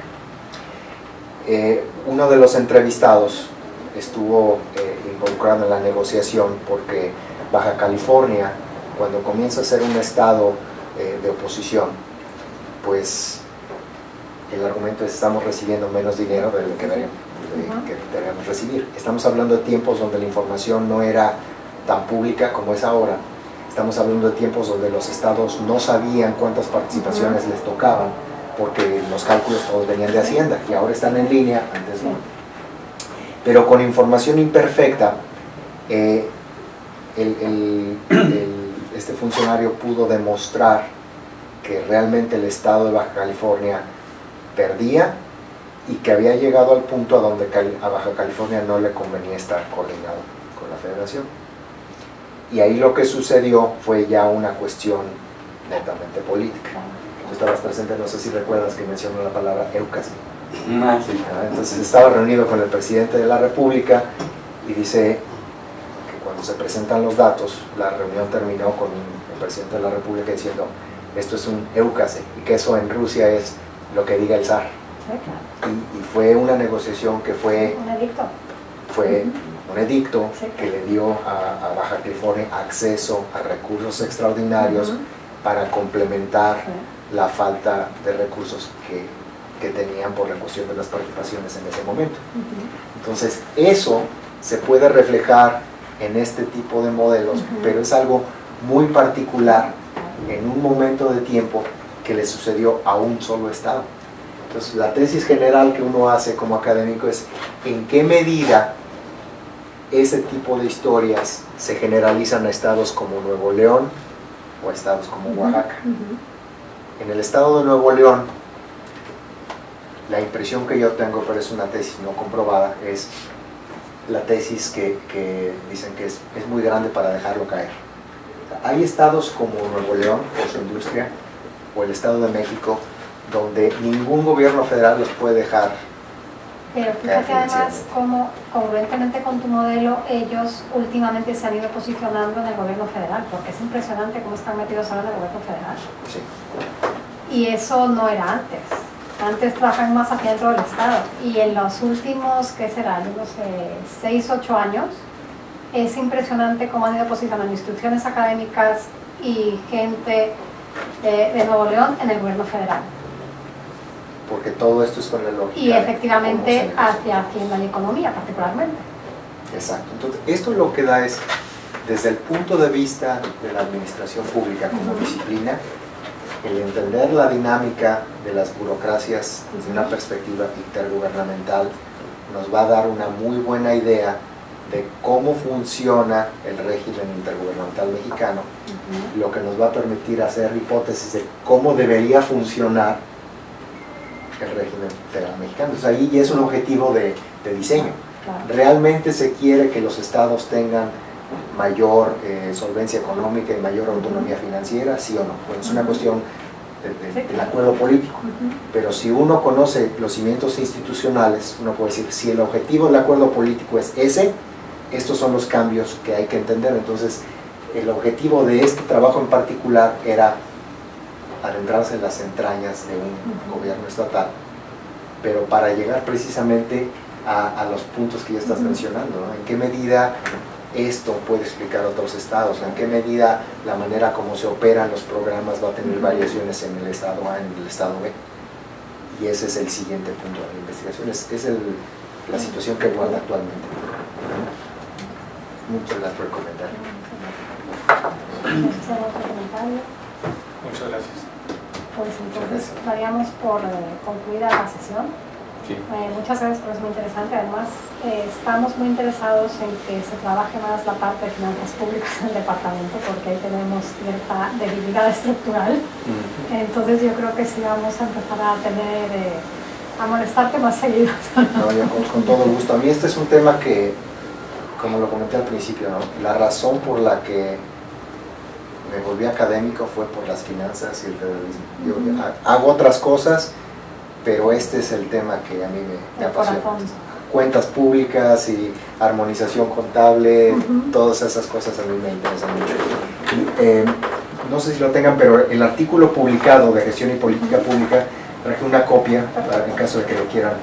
Uno de los entrevistados estuvo involucrado en la negociación porque Baja California, cuando comienza a ser un estado de oposición, pues el argumento es: estamos recibiendo menos dinero de lo que debemos recibir. Estamos hablando de tiempos donde la información no era tan pública como es ahora. Estamos hablando de tiempos donde los estados no sabían cuántas participaciones les tocaban, porque los cálculos todos venían de Hacienda y ahora están en línea, antes no. Pero con información imperfecta, este funcionario pudo demostrar que realmente el estado de Baja California perdía y que había llegado al punto a donde a Baja California no le convenía estar coordinado con la federación. Y ahí lo que sucedió fue ya una cuestión netamente política. Tú estabas presente, no sé si recuerdas que mencionó la palabra éucase. Sí. Entonces estaba reunido con el presidente de la República y dice que cuando se presentan los datos, la reunión terminó con el presidente de la República diciendo: esto es un éucase, y que eso en Rusia es lo que diga el zar. Y fue una negociación que fue un edicto que le dio a Baja California acceso a recursos extraordinarios para complementar la falta de recursos que tenían por la cuestión de las participaciones en ese momento. Entonces eso se puede reflejar en este tipo de modelos, pero es algo muy particular en un momento de tiempo que le sucedió a un solo estado. Entonces la tesis general que uno hace como académico es: ¿en qué medida ese tipo de historias se generalizan a estados como Nuevo León o a estados como Oaxaca? En el estado de Nuevo León, la impresión que yo tengo, pero es una tesis no comprobada, es la tesis que dicen que es muy grande para dejarlo caer. O sea, hay estados como Nuevo León por su industria, o el Estado de México, donde ningún gobierno federal los puede dejar. Pero fíjate además cómo, congruentemente con tu modelo, ellos últimamente se han ido posicionando en el gobierno federal, porque es impresionante cómo están metidos ahora en el gobierno federal. Sí. Y eso no era antes. Antes trabajan más hacia dentro del Estado. Y en los últimos, ¿qué será? No sé, 6, 8 años, es impresionante cómo han ido posicionando instituciones académicas y gente de Nuevo León en el gobierno federal. porque todo esto es con la lógica. Y de efectivamente cómo se negocia. hacia Hacienda y Economía particularmente. Exacto. Entonces, esto lo que da es, desde el punto de vista de la administración pública como disciplina, el entender la dinámica de las burocracias desde una perspectiva intergubernamental nos va a dar una muy buena idea de cómo funciona el régimen intergubernamental mexicano, lo que nos va a permitir hacer hipótesis de cómo debería funcionar el régimen federal mexicano. Entonces ahí ya es un objetivo de diseño. Claro. ¿Realmente se quiere que los estados tengan mayor solvencia económica y mayor autonomía financiera? ¿Sí o no? Bueno, es una cuestión del acuerdo político. Pero si uno conoce los cimientos institucionales, uno puede decir, si el objetivo del acuerdo político es ese, estos son los cambios que hay que entender. Entonces, el objetivo de este trabajo en particular era adentrarse en las entrañas de un gobierno estatal, pero para llegar precisamente a los puntos que ya estás mencionando, ¿no? ¿En qué medida esto puede explicar a otros estados? ¿En qué medida la manera como se operan los programas va a tener variaciones en el estado A, en el estado B? Y ese es el siguiente punto de la investigación, es la situación que guarda actualmente. Muchas gracias por comentar. ¿Otro comentario? Muchas gracias. Pues entonces daríamos por concluida la sesión. Sí. Muchas gracias, por eso es muy interesante. Además, estamos muy interesados en que se trabaje más la parte de finanzas públicas en el departamento, porque ahí tenemos cierta debilidad estructural. Entonces yo creo que sí vamos a empezar a tener, a molestarte más seguido. No, yo con todo gusto. A mí este es un tema que, como lo comenté al principio, ¿no? La razón por la que me volví académico fue por las finanzas y el federalismo. Yo hago otras cosas, pero este es el tema que a mí me apasiona. Cuentas públicas y armonización contable, todas esas cosas a mí me interesan mucho. No sé si lo tengan, pero el artículo publicado de Gestión y Política Pública, traje una copia en caso de que lo quieran.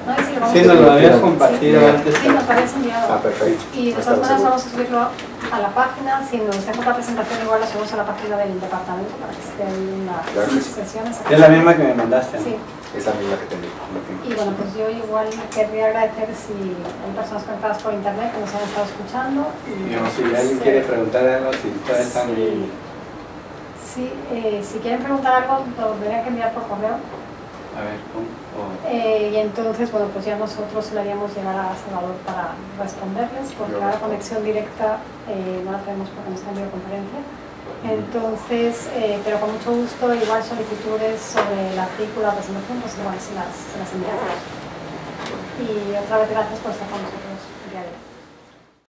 Sí, nos lo habías compartido antes. Sí, nos parece enviado. Ah, perfecto. Y de todas maneras vamos a subirlo a la página. Si nos deja otra presentación, igual la subimos a la página del departamento para que esté en las sesiones. Es la misma que me mandaste, ¿no? Sí. Es la misma que tengo. Y bueno, pues yo igual querría agradecer si hay personas conectadas por internet que nos han estado escuchando. Y si alguien quiere preguntar algo, si todavía están bien. Sí, si quieren preguntar algo, lo tendrían que enviar por correo. A ver, ¿cómo? Y entonces, bueno, pues ya nosotros le haríamos llegar a Salvador para responderles, porque la conexión directa no la tenemos porque no está en videoconferencia. Entonces, pero con mucho gusto, igual solicitudes sobre el artículo, la presentación, pues igual se las enviamos. Y otra vez gracias por estar con nosotros el día de hoy.